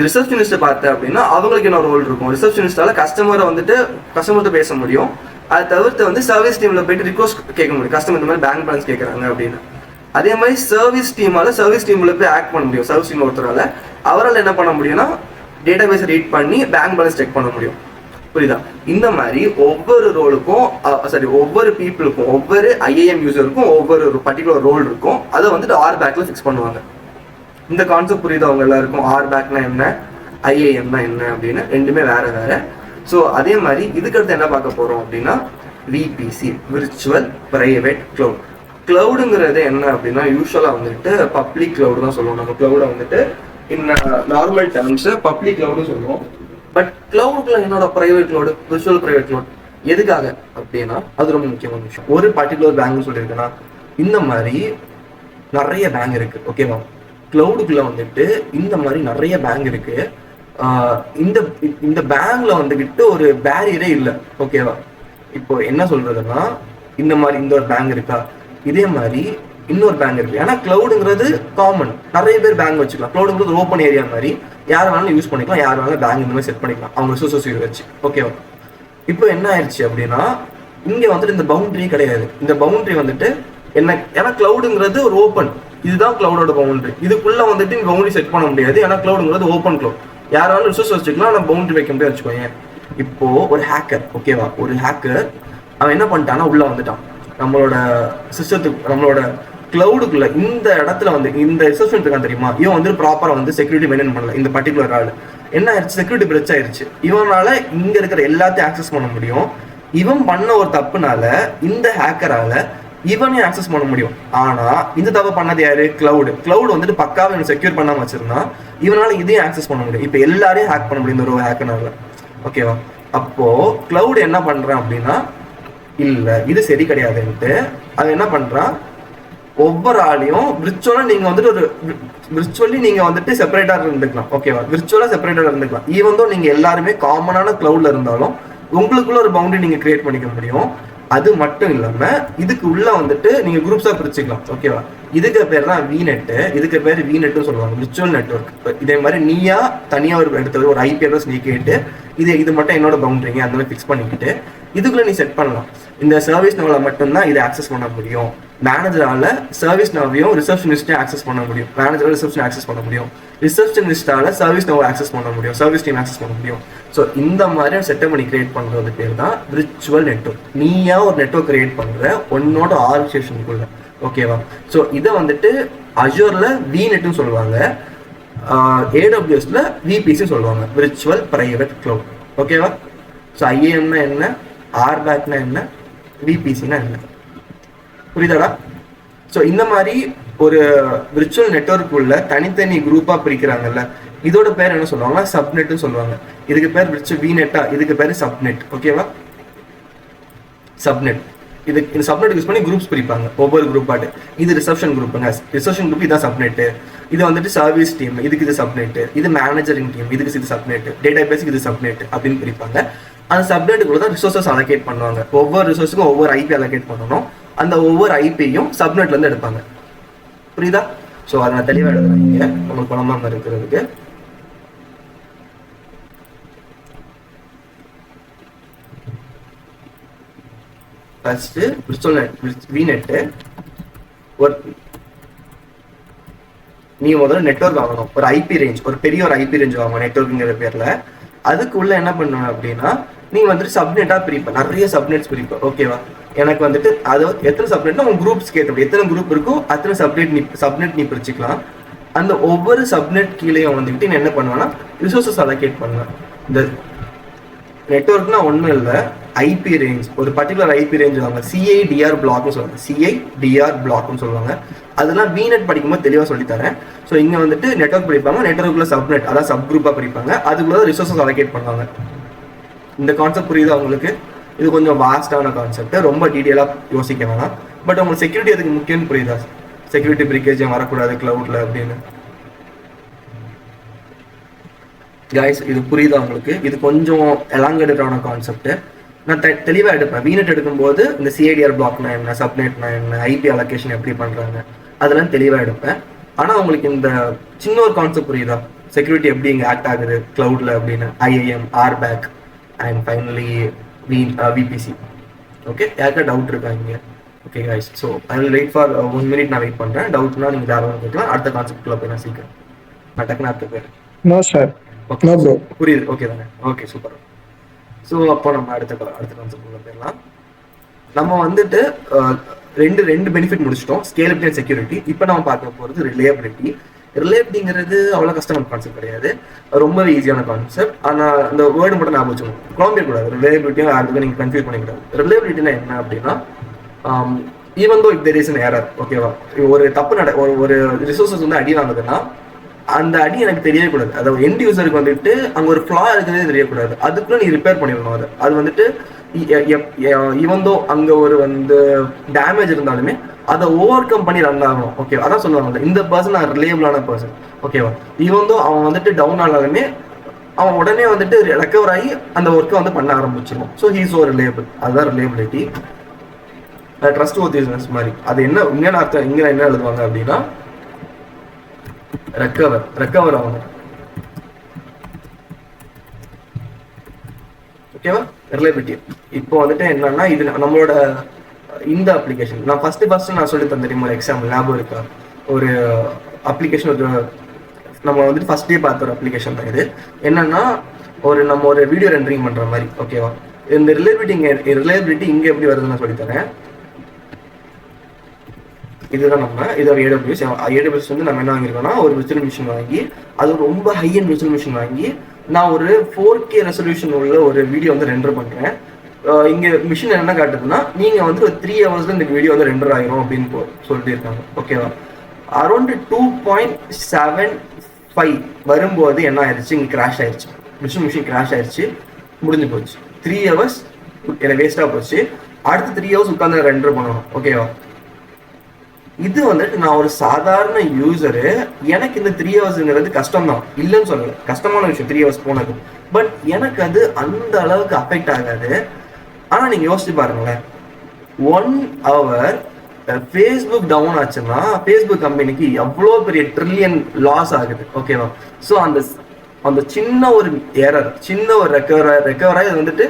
ரிசப்ஷனிஸ்ட்டை பார்த்தேன் அப்படின்னா அவங்களுக்கு என்ன ரோல் இருக்கும், ரிசப்ஷனிஸ்டால கஸ்டமர்கிட்ட பேச முடியும். அதை தவிர்த்து வந்து சர்வீஸ் டீமில் போயிட்டு ரிக்வஸ்ட் கேட்க முடியும், கஸ்டமர் இந்த மாதிரி பேங்க் பேலன்ஸ் கேட்குறாங்க அப்படின்னு. அதே மாதிரி சர்வீஸ் டீமில் போய் ஆக்ட் பண்ண முடியும். சர்வீஸ் டீம் ஒருத்தரால் அவரால் என்ன பண்ண முடியும்னா டேட்டா பேஸை ரீட் பண்ணி பேங்க் பேலன்ஸ் செக் பண்ண முடியும். புரியுதா? இந்த மாதிரி ஒவ்வொரு ரோலுக்கும் ஒவ்வொரு பீப்புளுக்கும் ஒவ்வொரு ஐஏஎம் யூசருக்கும் ஒவ்வொரு பர்டிகுலர் ரோல் இருக்கும். அதை வந்துட்டு RBACல ஃபிக்ஸ் பண்ணுவாங்க. இந்த கான்செப்ட் புரியுது அவங்க எல்லாருக்கும்? RBACனா என்ன, ஐஏஎம்னா என்ன அப்படின்னு ரெண்டுமே வேற வேற. ஸோ அதே மாதிரி இதுக்கடுத்து என்ன பார்க்க போறோம் அப்படின்னா VPC, விர்ச்சுவல் பிரைவேட் கிளவுட். கிளவுடுங்கிறது என்ன அப்படின்னா யூஸ்வலாக வந்துட்டு பப்ளிக் கிளவுட் தான் சொல்லுவோம். நம்ம கிளவுடை வந்துட்டு நார்மல் டேர்ம்ஸ் பப்ளிக் கிளவுடு சொல்லுவோம். பட் கிளவுடுக்குள்ள என்னோட private cloud, virtual private cloud எதுக்காக அப்படின்னா அது ரொம்ப முக்கியமான விஷயம். ஒரு பர்டிகுலர் பேங்க்னு சொல்லியிருக்கேன்னா இந்த மாதிரி நிறைய பேங்க் இருக்கு. ஓகேவா? கிளவுடுக்குள்ள வந்துட்டு இந்த மாதிரி நிறைய பேங்க் இருக்கு. இந்த பேங்க்ல வந்துகிட்டு ஒரு பேரியரே இல்லை. ஓகேவா? இப்போ என்ன சொல்றதுன்னா இந்த மாதிரி இந்த ஒரு பேங்க் இருக்கா, இதே மாதிரி இன்னொரு பேங்க் இருக்கு. ஏன்னா கிளவுடுங்கிறது காமன், நிறைய பேர் பேங்க் வச்சுக்கலாம். கிளவுடுங்கிறது ஓப்பன் ஏரியா மாதிரி யார் வேணாலும் யூஸ் பண்ணிக்கலாம், யார் வேணாலும் பேங்க் இந்த மாதிரி செட் பண்ணிக்கலாம் அவங்க ரிசோர்ஸஸ் வச்சு. ஓகேவா? இப்போ என்ன ஆயிடுச்சு அப்படின்னா இங்க வந்துட்டு இந்த பவுண்டரி கிடையாது. இந்த பவுண்டரி வந்துட்டு என்ன, ஏன்னா கிளவுடுங்கிறது ஒரு ஓப்பன், இதுதான் கிளவுடோட பவுண்டரி. இதுக்குள்ள வந்துட்டு நீங்க பவுண்டரி செட் பண்ண முடியாது. ஏன்னா கிளவுடுங்கிறது ஓப்பன் கிளவுட், யாராலும் ரிசோர்ஸ் வச்சுக்கலாம், ஆனால் பவுண்டரி வைக்க முடியாது வச்சுக்கோங்க. இப்போ ஒரு ஹேக்கர், ஓகேவா, ஒரு ஹேக்கர் அவன் என்ன பண்ணிட்டான்னா உள்ள வந்துட்டான் நம்மளோட சிஸ்டத்துக்கு, நம்மளோட கிளவுடுக்குள்ள. இந்த இடத்துல வந்து இந்த ரிசப்ஷன் இருக்கான் தெரியுமா, இவன் வந்து ப்ராப்பரா வந்து செக்யூரிட்டி மெயின்டைன் பண்ணல. இந்த பர்டிகுலர் ஆள் என்ன ஆயிடுச்சு, செக்யூரிட்டி பிரச்சனை ஆயிடுச்சு. இவனால இங்க இருக்கிற எல்லாத்தையும் ஆக்சஸ் பண்ண முடியும். இவன் பண்ண ஒரு தப்புனால இந்த ஹேக்கரால இவனையும் ஆக்சஸ் பண்ண முடியும். ஆனா இந்த தப்பு பண்ணது யாரு, கிளவுடு வந்துட்டு பக்காவை இவன் செக்யூர் பண்ணாம வச்சிருந்தா இவனால இதையும் ஆக்சஸ் பண்ண முடியும். இப்ப எல்லாரையும் ஹேக் பண்ண முடியும் இந்த ஒரு ஹேக்கர்னால. ஓகேவா? அப்போ கிளவுட் என்ன பண்றான் அப்படின்னா இல்ல இது சரி கிடையாதுன்ட்டு அவன் என்ன பண்றான், ஒவ்வொரு ஆளையும் விர்ச்சுவலா நீங்க வந்துட்டு ஒரு விர்ச்சுவலி நீங்க வந்துட்டு செப்பரேட்டா இருந்துக்கலாம். ஓகேவா? விர்ச்சுவலா செப்பரேட்டா இருந்துக்கலாம். ஈவன் தோ நீங்க எல்லாருமே காமனான கிளவுட்ல இருந்தாலும் உங்களுக்குள்ள ஒரு பவுண்டரி நீங்க கிரியேட் பண்ணிக்க முடியும். அது மட்டும் இல்லாம இதுக்கு உள்ள வந்துட்டு நீங்க குரூப்ஸா பிரிச்சுக்கலாம். ஓகேவா? இதுக்கு பேர் தான் VNet. இதுக்கு பேர் VNetனு சொல்லுவாங்க, விர்ச்சுவல் நெட்வொர்க். இதே மாதிரி நீயா தனியா ஒரு எடுத்தது ஒரு IP அட்ரஸ் நீ கேட்டு இது மட்டும் என்னோட பவுண்டரிங்க அந்த மாதிரி ஃபிக்ஸ் பண்ணிக்கிட்டு இதுக்குள்ள நீ செட் பண்ணலாம். இந்த சர்வீஸ் நவல மட்டும்தான் இதை ஆக்சஸ் பண்ண முடியும். மேனேஜரால சர்வீஸ் நவையும் ரிசப்ஷனிஸ்டே ஆக்சஸ் பண்ண முடியும். மேனேஜரால ரிசப்ஷன் ஆக்சஸ் பண்ண முடியும். ரிசப்ஷனிஸ்டால சர்வீஸ் நவ ஆக்சஸ் பண்ண முடியும். சர்வீஸ் டீம் ஆக்சஸ் பண்ண முடியும். ஸோ இந்த மாதிரி செட்டப் பண்ணி கிரியேட் பண்றது பேர் தான் விர்ச்சுவல் நெட்வொர்க். நீயா ஒரு நெட்வொர்க் கிரியேட் பண்ற உன்னோட ஆர்கனைசேஷனுக்குள்ள. ஓகேவா? ஸோ இதை வந்துட்டு அஜூர்ல VNetனு சொல்லுவாங்க, AWSல VPC சொல்லுவாங்க, விர்ச்சுவல் பிரைவேட் கிளவுட். ஓகேவா? ஸோ IAMனா என்ன, RBACனா என்ன, VPCனா என்ன, புரியுதாடா? ஸோ இந்த மாதிரி ஒரு விர்ச்சுவல் நெட்வொர்க் உள்ள தனித்தனி குரூப்பா பிரிக்கிறாங்கல்ல, இதோட பேர் என்ன சொல்லுவாங்கன்னா சப்நெட்னு சொல்லுவாங்க. இதுக்கு பேர் விர்ச்சுவல் VNetஆ, இதுக்கு பேர் சப்நெட். ஓகேவா? சப்நெட். இந்த சப்நெட் யூஸ் பண்ணி குரூப்ஸ் பிரிப்பாங்க, ஒவ்வொரு குரூப் ஆட்டு. இது ரிசப்ஷன் குரூப்புங்க, ரிசப்ஷன் குரூப் இதான் சப்நெட். இது வந்துட்டு சர்வீஸ் டீம், இதுக்கு இது சப்நெட். இது மேனேஜரிங் டீம், இதுக்கு இது சப்நெட். டேட்டா பேஸுக்கு இது சப்நெட் அப்படின்னு பிரிப்பாங்க. அந்த சப்நெட்டுக்குள்ள தான் ரிசோர்ஸஸ் அலோகேட் பண்ணுவாங்க. ஒவ்வொரு ரிசோர்ஸுக்கும் ஒவ்வொரு IP அலோகேட் பண்ணணும். அந்த ஒவ்வொரு IPயும் சப்நெட்ல இருந்து எடுப்பாங்க. புரியுதா? ஸோ அதை நான் தெளிவாக எழுதுறேன் இங்க உங்களுக்கு குழம்பாம இருக்கிறதுக்கு. ஃபர்ஸ்ட் VNet ஒரு நீ முதல்ல நெட்வொர்க் வாங்கணும். ஒரு IP ரேஞ்ச், ஒரு பெரிய ஒரு IP ரேஞ்ச் வாங்கணும் நெட்வொர்க்குங்கிற பேர்ல. அதுக்குள்ள என்ன பண்ணுவேன் அப்படின்னா நீங்க வந்துட்டு சப்நெட்டா பிரிப்பேன், நிறைய சப்நெட்ஸ் பிரிப்பேன். ஓகேவா? எனக்கு வந்துட்டு அது எத்தனை சப்நெட்னா உங்க குரூப்ஸ் கேட்டபடி எத்தனை குரூப் இருக்கோ அத்தனை சப்நெட் நீ பிரிச்சுக்கலாம். அந்த ஒவ்வொரு சப்நெட் கீழேயும் வந்துட்டு நான் என்ன பண்ணுவேன்னா ரிசோர்ஸஸ் அலோகேட் பண்ணுவேன். இந்த நெட்வொர்க்னா ஒன்றும் இல்லை, ஐபி ரேஞ்ச், ஒரு பர்டிகுலர் ஐபி ரேஞ்ச் சொல்லுவாங்க, சிஐடிஆர் பிளாக்னு சொல்லுவாங்க, சிஐடிஆர் பிளாக்னு சொல்லுவாங்க. அதெல்லாம் பிநெட் படிக்கும்போது தெளிவாக சொல்லித்தரேன். ஸோ இங்கே வந்துட்டு நெட்ஒர்க் படிப்பாங்க, நெட்ஒர்க்குள்ள சப்நெட், அதாவது சப் குரூப்பாக படிப்பாங்க, அதுக்குள்ள ரிசோர்ஸஸ் அலோகேட் பண்ணுவாங்க. இந்த கான்செப்ட் புரியுதா உங்களுக்கு? இது கொஞ்சம் வாஸ்டான கான்செப்ட், ரொம்ப டீட்டெயிலாக யோசிக்க வேணாம். பட் உங்களுக்கு செக்யூரிட்டி அதுக்கு முக்கியம்னு புரியுதா? செக்யூரிட்டி பிரேக்கேஜ் வரக்கூடாது கிளவுட்ல அப்படின்னு. கைஸ் இது புரியுதா உங்களுக்கு? இது கொஞ்சம் எலாங்கேட்டடான கான்செப்ட். நான் தெளிவாக எடுப்பேன். வீநெட் எடுக்கும்போது இந்த சிஐடிஆர் பிளாக்னா என்ன, சப்நெட்னா என்ன, ஐபி அலோகேஷன் எப்படி பண்ணுறாங்க, அதெல்லாம் தெளிவாக எடுப்பேன். ஆனால் உங்களுக்கு இந்த சின்ன ஒரு கான்செப்ட் புரியுதா? செக்யூரிட்டி எப்படி இங்கே ஆக்ட் ஆகுது கிளவுட்ல அப்படின்னு, IIM, RBAC and finally VPC. Okay, யாருக்கா டவுட் இருக்கா இங்கே? Okay guys, so I will wait for 1 minute. நான் வெயிட் பண்ணுறேன். டவுட்னா நீங்கள் தாராளமாக கேட்கலாம். அடுத்த கான்செப்ட்ல போய் நான் சீக்கிரம் நான் டக்குனு அடுத்த பேர். No sir. ஓகே ப்ரோ, புரியுது. ஓகே தானே? Okay super. ஸோ அப்போ நம்ம அடுத்த கான்செப்ட் போயிடலாம். நம்ம வந்துட்டு ரெண்டு பெனிஃபிட் முடிச்சிட்டோம், ஸ்கேலபிலிட்டி அண்ட் செக்யூரிட்டி. இப்போ நம்ம பார்க்க போகிறது ரிலையபிலிட்டி. ரிலையபிலிட்டிங்கிறது அவ்வளோ கஷ்டமான கான்செப்ட் கிடையாது, ரொம்ப ஈஸியான கான்செப்ட். ஆனால் அந்த வேர்டு மட்டும் ஞாபகம் வச்சுக்கணும், குழம்பிடக்கூடாது. ரிலையபிலிட்டியும் யாருக்கும் நீங்கள் கன்ஃபியூஸ் பண்ணிக்கூடாது. ரிலையபிலிட்டினா என்ன அப்படின்னா, even though if there is an error, ஓகேவா, ஒரு தப்பு ஒரு ரிசோர்ஸஸ் வந்து அடி வாங்குதுன்னா அந்த அடி எனக்கு தெரியவே கூடாது. அதாவது எண்ட் யூசருக்கு வந்துட்டு அங்கே ஒரு ஃப்ளா இருக்கிறதே தெரியக்கூடாது. அதுக்குள்ள நீ ரிப்பேர் பண்ணிடணும். அது வந்துட்டு ஈவன் தோ அங்கே ஒரு வந்து டேமேஜ் இருந்தாலுமே அதை ஓவர் கம் பண்ணி ரன் ஆகணும். ஓகேவா, அதான் சொல்லுவாங்க இந்த பர்சன் நான் ரிலேபிளான பர்சன். ஓகேவா, ஈவன் தோ அவன் வந்துட்டு டவுன் ஆனாலுமே அவன் உடனே வந்துட்டு ரெக்கவர் ஆகி அந்த ஒர்க்கை வந்து பண்ண ஆரம்பிச்சிடும். ஸோ ஹீஸ் ஓ ரிலேபிள். அதுதான் ரிலேபிலிட்டி. ட்ரஸ்ட் ஒர்த்தினஸ் மாதிரி. அது என்ன உண்மையான அர்த்தம் இங்கே என்ன எழுதுவாங்க அப்படின்னா, ரெக்கவர் ஆகணும். ஓகேவா, ரிலையபிலிட்டி. இப்போ வந்துட்டு என்னன்னா, இது நம்மளோட இந்த அப்ளிகேஷன் நான் ஃபர்ஸ்ட் நான் சொல்லி தந்தேன் ஒரு எக்ஸாம்பிள் ஞாபகம் இருக்கா? ஒரு அப்ளிகேஷன், ஒரு நம்ம வந்துட்டு ஃபர்ஸ்ட் டே பார்த்த ஒரு அப்ளிகேஷன் தான் இது. என்னன்னா, நம்ம ஒரு வீடியோ ரெண்டரிங் பண்ற மாதிரி. ஓகேவா, இந்த ரிலையபிலிட்டி இங்க எப்படி வருதுன்னு சொல்லித்தரேன். இதுதான் நம்ம இதோட AWS வந்து நம்ம என்ன வாங்கியிருக்கோம்னா, ஒரு விர்ச்சுவல் மிஷின் வாங்கி, அது ரொம்ப ஹை அண்ட் விர்ச்சுவல் மிஷின் வாங்கி நான் ஒரு 4K ரெசல்யூஷன் உள்ள ஒரு வீடியோ வந்து ரெண்டர் பண்ணுறேன். இங்கே மிஷின் என்ன காட்டுதுன்னா, நீங்கள் வந்து ஒரு 3 hours இந்த வீடியோ வந்து ரெண்டர் ஆகிரும் அப்படின்னு சொல்லிட்டு இருக்காங்க. ஓகேவா, அரௌண்ட் 2.75 வரும்போது என்ன ஆயிடுச்சு, இங்கே கிராஷ் ஆயிடுச்சு. மிஷின் கிராஷ் ஆயிடுச்சு, முடிஞ்சு போச்சு. 3 hours எனக்கு வேஸ்ட்டாக போச்சு. அடுத்து 3 hours உட்காந்து ரெண்டர் பண்ணணும். ஓகேவா, இது வந்துட்டு நான் ஒரு சாதாரண யூசரு, எனக்கு இந்த 3 hours கஷ்டம் தான், இல்லைன்னு சொல்லலை, கஷ்டமான விஷயம் 3 hours போனது. பட் எனக்கு அது அந்த அளவுக்கு அஃபெக்ட் ஆகாது. ஆனால் நீங்கள் யோசிச்சு பாருங்களேன், 1 hour ஃபேஸ்புக் டவுன் ஆச்சுன்னா ஃபேஸ்புக் கம்பெனிக்கு எவ்வளோ பெரிய ட்ரில்லியன் லாஸ் ஆகுது. ஓகேவா, ஸோ அந்த சின்ன ஒரு எரர், சின்ன ஒரு ரெக்கவராக இது வந்துட்டு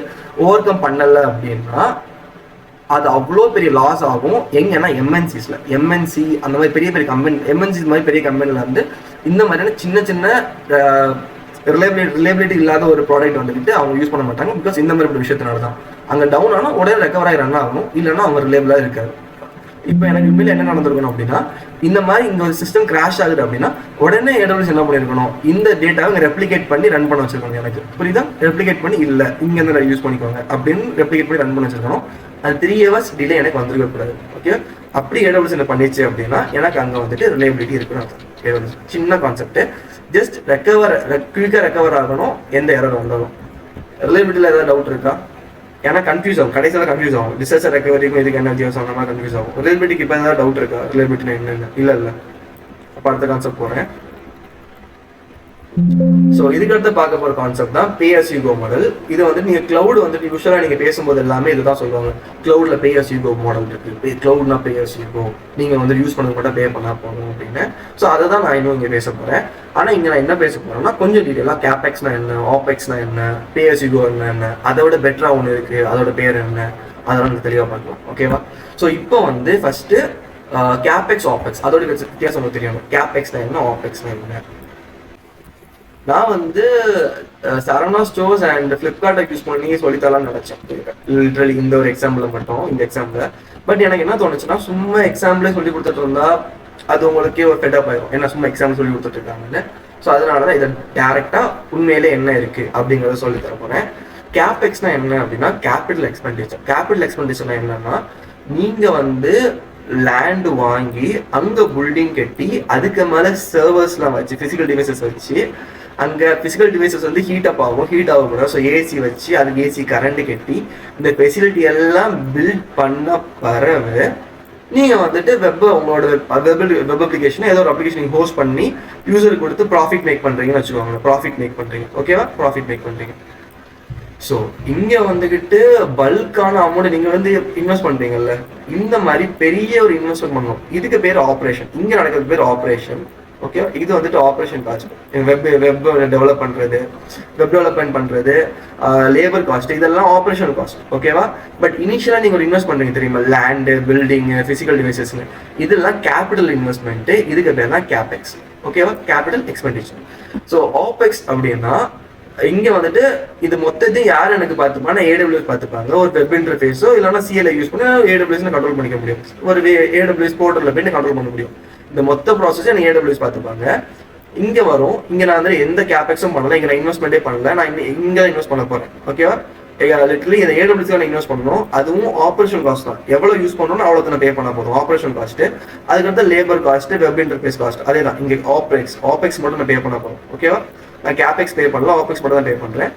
ஓவர் கம் பண்ணலை அப்படின்னா அது அவ்வளோ பெரிய லாஸ் ஆகும். எங்கன்னா எம்என்சிஸ்ல, எம்என்சி அந்த மாதிரி பெரிய பெரிய கம்பெனி, எம்என்சி மாதிரி பெரிய கம்பெனில இருந்து இந்த மாதிரியான சின்ன ரிலேபிலிட்டி இல்லாத ஒரு ப்ராடக்ட் வந்துட்டு அவங்க யூஸ் பண்ண மாட்டாங்க. பிகாஸ் இந்த மாதிரி விஷயத்தினால தான் அங்கே டவுன் ஆனால் உடனே ரெக்கவர் ஆகி ரன் ஆகணும், இல்லைன்னா அவங்க ரிலேபிளாக இருக்காது. இப்போ எனக்கு இனிமேல் என்ன நடந்திருக்கணும் அப்படின்னா, இந்த மாதிரி இங்கே ஒரு சிஸ்டம் கிராஷ் ஆகுது அப்படின்னா உடனே AWS என்ன பண்ணியிருக்கணும், இந்த டேட்டாவை இங்கே ரெப்ளிகேட் பண்ணி ரன் பண்ண வச்சிருக்கணும். எனக்கு புரியுதா, ரெப்ளிகேட் பண்ணி இல்லை இங்கேருந்து யூஸ் பண்ணிக்கோங்க அப்படின்னு ரெப்ளிகேட் பண்ணி ரன் பண்ண வச்சிருக்கணும். அது 3 hours டிலே எனக்கு வந்துருக்க கூடாது. ஓகே, அப்படி AWS என்ன பண்ணிச்சு அப்படின்னா, எனக்கு அங்கே வந்துட்டு ரிலையபிலிட்டி இருக்கணும். AWS சின்ன கான்செப்ட், ஜஸ்ட் குயிக்காக ரெக்கவர் ஆகணும் எந்த எரர் வந்தாலும். ரிலையபிலிட்டியில் ஏதாவது டவுட் இருக்கா? ஏன்னா கன்ஃபியூஸ் ஆகும், கடைசியில் கன்ஃபியூஸ் ஆகும். டிசாஸ்டர் ரெக்கவரிக்கும் இதுக்கு என்ன வித்தியாசம் அந்த மாதிரி கன்ஃபியூஸ் ஆகும். ரிலையபிலிட்டிக்கு இப்போ ஏதாவது டவுட் இருக்கா? ரிலையபிலிட்டி என்னென்ன? இல்லை. அப்போ அடுத்த கான்செப்ட் போகிறேன். ஸோ இதுக்கடுத்து பார்க்க போகிற கான்செப்ட் தான் பே அஸ் யூ கோ மாடல். இது வந்து நீங்கள் கிளவுட் வந்துட்டு யூஸ்வலாக நீங்கள் பேசும்போது எல்லாமே இதுதான் சொல்லுவாங்க, கிளவுட்ல பே அஸ் யூ கோ மாடல் இருக்கு, கிளவுட்னா பே அஸ் யூ கோ, நீங்கள் வந்து யூஸ் பண்ணது மட்டும் பே பண்ணா போகணும் அப்படின்னு. ஸோ அதை தான் நான் இன்னும் இங்கே பேச போகிறேன். ஆனால் இங்கே நான் என்ன பேச போகிறேன்னா, கொஞ்சம் டீட்டெயிலாக கேபெக்ஸ்னா என்ன, ஆபெக்ஸ்னா என்ன, பே அஸ் யூ கோ என்ன, அதை விட பெட்டராக ஒன்று இருக்குது, அதோட பேர் என்ன, அதெல்லாம் நீங்கள் தெளிவாக பார்க்கலாம். ஓகேவா, ஸோ இப்போ வந்து ஃபர்ஸ்ட்டு கேபெக்ஸ் ஆபெக்ஸ் அதோட வித்தியாசம் உங்களுக்கு தெரியணும். கேபெக்ஸ்னா என்ன, ஆபெக்ஸ்னா என்ன. நான் வந்து சரவணா ஸ்டோர்ஸ் அண்ட் ஃப்ளிப்கார்ட்டை யூஸ் பண்ணி சொல்லித்தரலாம்னு நினைச்சேன், லிட்ரலி இந்த ஒரு எக்ஸாம்பிள் மட்டும், இந்த எக்ஸாம்பிள். பட் எனக்கு என்ன தோணுச்சுன்னா, சும்மா எக்ஸாம்பிளே சொல்லி கொடுத்துட்டு இருந்தா அது உங்களுக்கே ஒரு ஃபெட்டப் ஆயிடும், என்ன சும்மா எக்ஸாம்பிள் சொல்லி கொடுத்துட்டு இருக்காங்கன்னு. ஸோ அதனால தான் இதை டேரெக்டாக உண்மையிலே என்ன இருக்குது அப்படிங்கிறத சொல்லி தர போகிறேன். கேபெக்ஸ்னா என்ன அப்படின்னா கேபிட்டல் எக்ஸ்பெண்டிச்சர். கேபிட்டல் எக்ஸ்பெண்டிச்சர்னா என்னன்னா, நீங்க வந்து லேண்ட் வாங்கி அங்க பில்டிங் கட்டி அதுக்கு மேல சர்வர்ஸ்லாம் வச்சு பிசிக்கல் டிவைசஸ் வச்சு அங்க பிசிக்கல் டிவைசஸ் வந்து ஹீட் ஆகக்கூடாது. ஸோ ஏசி வச்சு அதுக்கு ஏசி கரண்ட் கட்டி இந்த ஃபெசிலிட்டி எல்லாம் பில்ட் பண்ண பிறகு நீங்க வந்துட்டு உங்களோட வெப் அப்ளிகேஷன் ஏதோ ஒரு அப்ளிகேஷன் ஹோஸ்ட் பண்ணி யூசருக்கு கொடுத்து ப்ராஃபிட் மேக் பண்றீங்கன்னு வச்சுக்கோங்க. ப்ராஃபிட் மேக் பண்றீங்க, ஓகேவா? ப்ராஃபிட் மேக் பண்றீங்க. ஸோ இங்க வந்துகிட்டு பல்கான அமௌண்ட் நீங்க வந்து இன்வெஸ்ட் பண்றீங்கல்ல, இந்த மாதிரி பெரிய ஒரு இன்வெஸ்ட்மெண்ட் பண்ணணும். இதுக்கு பேர் ஆப்ரேஷன். இங்க நடக்கிறது பேர் ஆப்ரேஷன், ஓகே? இது வந்துட்டு ஆப்ரேஷன் காஸ்ட். வெப் டெவலப்மெண்ட் பண்றது, லேபர் காஸ்ட், இதெல்லாம் ஆப்ரேஷன் காஸ்ட், ஓகேவா? பட் இனிஷியலா நீங்க ஒரு இன்வெஸ்ட் பண்றீங்க தெரியுமா, லேண்டு, பில்டிங், பிசிக்கல் டிவைசஸ்னு, இதெல்லாம் கேபிட்டல் இன்வெஸ்ட்மெண்ட். இதுக்கு பேர் தான் கேபெக்ஸ், ஓகேவா? Capital expenditure. ஸோ ஆபெக்ஸ் அப்படின்னா இங்க வந்துட்டு இது மொத்தத்தையும் யார் எனக்கு பார்த்துப்பாங்க, AWS பார்த்துப்பாங்க. ஒரு வெப் இன்டர்ஃபேஸோ இல்லைன்னா CLI யூஸ் பண்ணி AWS கண்ட்ரோல் பண்ணிக்க முடியும். ஒரு AWS போர்ட்டல்ல போய் கண்ட்ரோல் பண்ண முடியும். இந்த மொத்த ப்ராசஸ் எனக்கு AWS பார்த்துப்பாங்க. இங்க வரும், இங்க நான் வந்து எந்த கேபெக்ஸும் பண்ணல, இங்க நான் இன்வெஸ்ட்மெண்ட்டே பண்ணல, நான் இங்க இன்வெஸ்ட் பண்ண போறேன், ஓகேவா? லிட்டரலி இந்த AWS இன்வெஸ்ட் பண்ணணும். அதுவும் ஆப்ரேஷன் காஸ்ட் தான். எவ்வளவு யூஸ் பண்ணணும் அவ்வளோ பே பண்ண போதும், ஆப்ரேஷன் காஸ்ட். அதுக்கடுத்து labour cost, web interface cost, அதே தான். இங்க ஆபெக்ஸ் மட்டும் நான் பே பண்ண போறேன், ஓகேவா? நான் கேபெக்ஸ் பே பண்ணல, ஆபெக்ஸ் மட்டும் தான் பே பண்றேன்.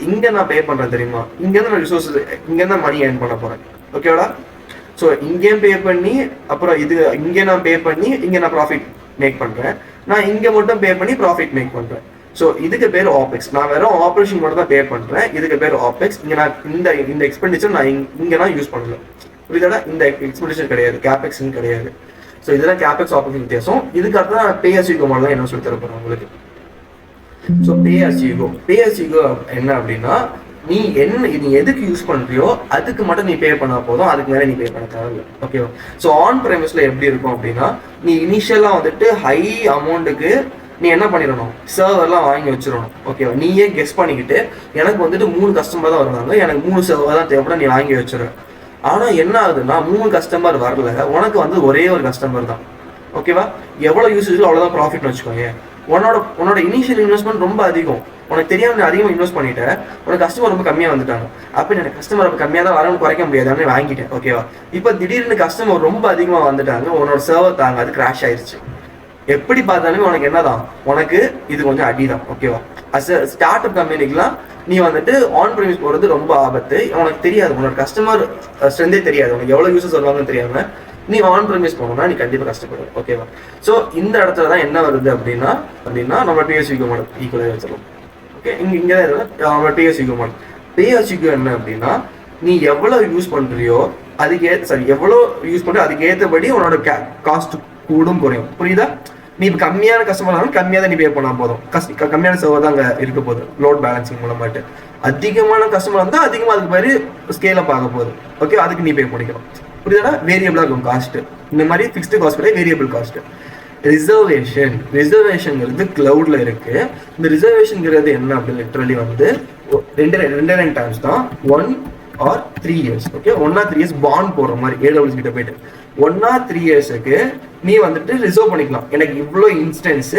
இங்க நான் பே பண்றேன் தெரியுமா, இங்க இருந்து நான் ரிசோர்ஸஸ், இங்க இருந்து மணி ஏர்ன் பண்ண போறேன், ஓகேவாடா? ஸோ இங்கேயும் பே பண்ணி அப்புறம் இது இங்கே நான் பே பண்ணி இங்க நான் ப்ராஃபிட் மேக் பண்றேன். நான் இங்க மட்டும் பே பண்ணி ப்ராஃபிட் மேக் பண்றேன். ஸோ இதுக்கு பேர் ஆபெக்ஸ். நான் வெறும் ஆப்ரேஷன் மட்டும் தான் பே பண்றேன். இதுக்கு பேர் ஆபெக்ஸ். இங்க நான் இந்த எக்ஸ்பெண்டிச்சர் நான் இங்க நான் யூஸ் பண்ணல, புரியுதா? இந்த எக்ஸ்பெண்டிச்சர் கிடையாது, கேபெக்ஸ் கிடையாது. ஸோ இதெல்லாம் கேபெக்ஸ் ஆபெக்ஸ் வித்தியாசம். இதுக்கு அடுத்து நான் pay as you go model தான் என்ன சொல்லி தர போறேன் உங்களுக்கு. So pay as you go என்ன அப்படின்னா, நீ எதுக்கு யூஸ் பண்றியோ அதுக்கு மட்டும் நீ பே பண்ணா போதும், அதுக்கு மேலே நீ பே பண்ண தேவையில்லை, ஓகேவா? ஸோ ஆன் பிரைமஸ்ல எப்படி இருக்கும் அப்படின்னா, நீ இனிஷியலா வந்துட்டு ஹை அமௌண்ட்டுக்கு நீ என்ன பண்ணிடணும், சர்வர்லாம் வாங்கி வச்சிடணும், ஓகேவா? நீயே கெஸ் பண்ணிக்கிட்டு எனக்கு வந்துட்டு 3 கஸ்டமர் தான் வருவாங்க, எனக்கு 3 சர்வர் தான் தேவைப்பட, நீ வாங்கி வச்சிரு. ஆனா என்ன ஆகுதுன்னா, 3 கஸ்டமர் வரல, உனக்கு வந்து ஒரே ஒரு கஸ்டமர் தான், ஓகேவா? எவ்வளவு யூசேஜ் அவ்வளவுதான் ப்ராஃபிட் வச்சுக்கோங்க. உன்னோட இனிஷியல் இன்வெஸ்ட்மெண்ட் ரொம்ப அதிகம், உனக்கு தெரியாம அதிகமாக இன்வெஸ்ட் பண்ணிட்டேன், உனக்கு கஸ்டமர் ரொம்ப கம்மியாக வந்துட்டாங்க. அப்போ எனக்கு கஸ்டமர் ரொம்ப கம்மியாக தான் வரணும்னு குறைக்க முடியாது, வாங்கிட்டேன், ஓகேவா? இப்போ திடீர்னு கஸ்டமர் ரொம்ப அதிகமாக வந்துட்டாங்க, உன்னோட சர்வர் தாங்க அது கிராஷ் ஆயிடுச்சு. எப்படி பார்த்தாலுமே உனக்கு என்னதான், உனக்கு இது கொஞ்சம் அடிதான், ஓகேவா? அஸ் அ ஸ்டார்ட் அப் கம்பெனிக்கெலாம் நீ வந்துட்டு ஆன் ப்ரைமஸ் போகிறது ரொம்ப ஆபத்து. உனக்கு தெரியாது, உன்னோட கஸ்டமர் ஸ்ட்ரென்த்தே தெரியாது, உனக்கு எவ்வளோ யூசர்ஸ் வருவாங்கன்னு தெரியாம நீ ஆன் ப்ரைமஸ் போகணும்னா நீ கண்டிப்பாக கஷ்டப்படுவோம், ஓகேவா? ஸோ இந்த இடத்துல தான் என்ன வருது அப்படின்னா நம்ம PSU மாடல் ஈக்குவலாக வச்சிடலாம், ஓகே? இங்கே தான் நம்ம PSU மாடல். PSU என்ன அப்படின்னா, நீ எவ்வளோ யூஸ் பண்ணுறியோ எவ்வளோ யூஸ் பண்ணுறியோ அதுக்கு ஏற்றபடி உன்னோட காஸ்ட் கூடும் குறையும், புரியுதா? நீ இப்போ கம்மியான கஸ்டமர் கம்மியாக தான் நீ பே பண்ணா போதும், கம்மியான சர்வர் தான் அங்கே இருக்க போகுது, லோட் பேலன்சிங் மூலமாட்டு. அதிகமான கஸ்டமர் இருந்தால் அதிகமாக அதுக்கு மாதிரி ஸ்கேல் அப் ஆக போகுது, ஓகே? அதுக்கு நீ பே பண்ணிக்கலாம், புரியுதா? வேரியபிளாக இருக்கும் காஸ்ட். இந்த மாதிரி ஃபிக்ஸ்டு காஸ்ட் கிடையாது, வேரியபிள் காஸ்ட். ரிசர்வேஷன்ங்கிறது கிளவுட்ல இருக்கு. இந்த ரிசர்வேஷன்ங்கிறது என்ன அப்படின்னு லிட்டரலி வந்து ரெண்டு டைம்ஸ் தான், 1 or 3 years, okay? 1 or 3 years bond போடுற மாதிரி AWS கிட்ட போயிட்டு 1 or 3 yearsக்கு நீ வந்துட்டு ரிசர்வ் பண்ணிக்கலாம். எனக்கு இவ்வளோ இன்ஸ்டன்ஸ்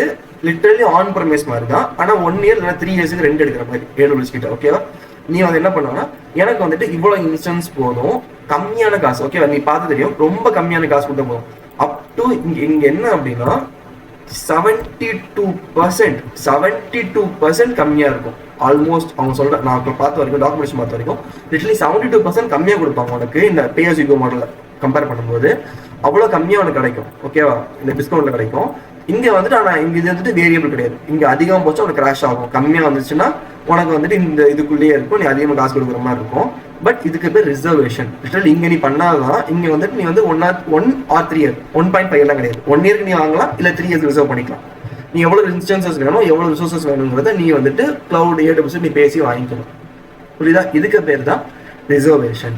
லிட்டரலி ஆன் ப்ரைமஸ் மாதிரி தான், ஆனால் 1 year இல்லைனா 3 yearsக்கு ரெண்ட் எடுக்கிற மாதிரி AWS கிட்ட, ஓகேவா? நீ வந்து என்ன பண்ணுவானா, எனக்கு வந்துட்டு இவ்வளோ இன்ஸ்டன்ஸ் போதும், கம்மியான காசு, ஓகேவா? நீ பார்த்து தெரியும், ரொம்ப கம்மியான காசு கொடுத்தா போதும். அப் டு இங்க என்ன அப்படின்னா 72% கம்மியா இருக்கும். ஆல்மோஸ்ட் அவங்க சொல்ற, நான் இப்போ பார்த்த வரைக்கும் டாக்குமெண்டேஷன் பார்த்த வரைக்கும் லிட்டரலி 72% கம்மியாக கொடுப்பாங்க உனக்கு இந்த பே அஸ் யூ கோ மாடலில் கம்பேர் பண்ணும்போது. அவ்வளோ கம்மியாக உனக்கு கிடைக்கும், ஓகேவா? இந்த டிஸ்கவுண்ட்ல கிடைக்கும். இங்கே வந்துட்டு ஆனால் இங்கே இது வந்துட்டு வேரியபிள் கிடையாது. இங்கே அதிகமாக போச்சு உனக்கு கிராஷ் ஆகும், கம்மியாக வந்துச்சுன்னா உனக்கு வந்துட்டு இந்த இதுக்குள்ளேயே இருக்கும், நீ அதிகமாக காசு கொடுக்குற மாதிரி இருக்கும். பட் இதுக்கு பேர் ரிசர்வேஷன். லிட்டரலி இங்கே நீ பண்ணாதான் இங்கே வந்துட்டு நீ வந்து 1 or 3 year 1.5 எல்லாம் கிடையாது, 1 yearக்கு நீ வாங்கலாம், இல்லை 3 years ரிசர்வ் பண்ணிக்கலாம். நீ எவ்வளோ இன்ஸ்டன்சஸ் வேணும், எவ்வளோ ரிசோர்ஸஸ் வேணுங்கிறத நீ வந்துட்டு கிளவுட் AWS நீ பேசி வாங்கிக்கணும், புரியுதா? இதுக்கு பேர் தான் ரிசர்வேஷன்.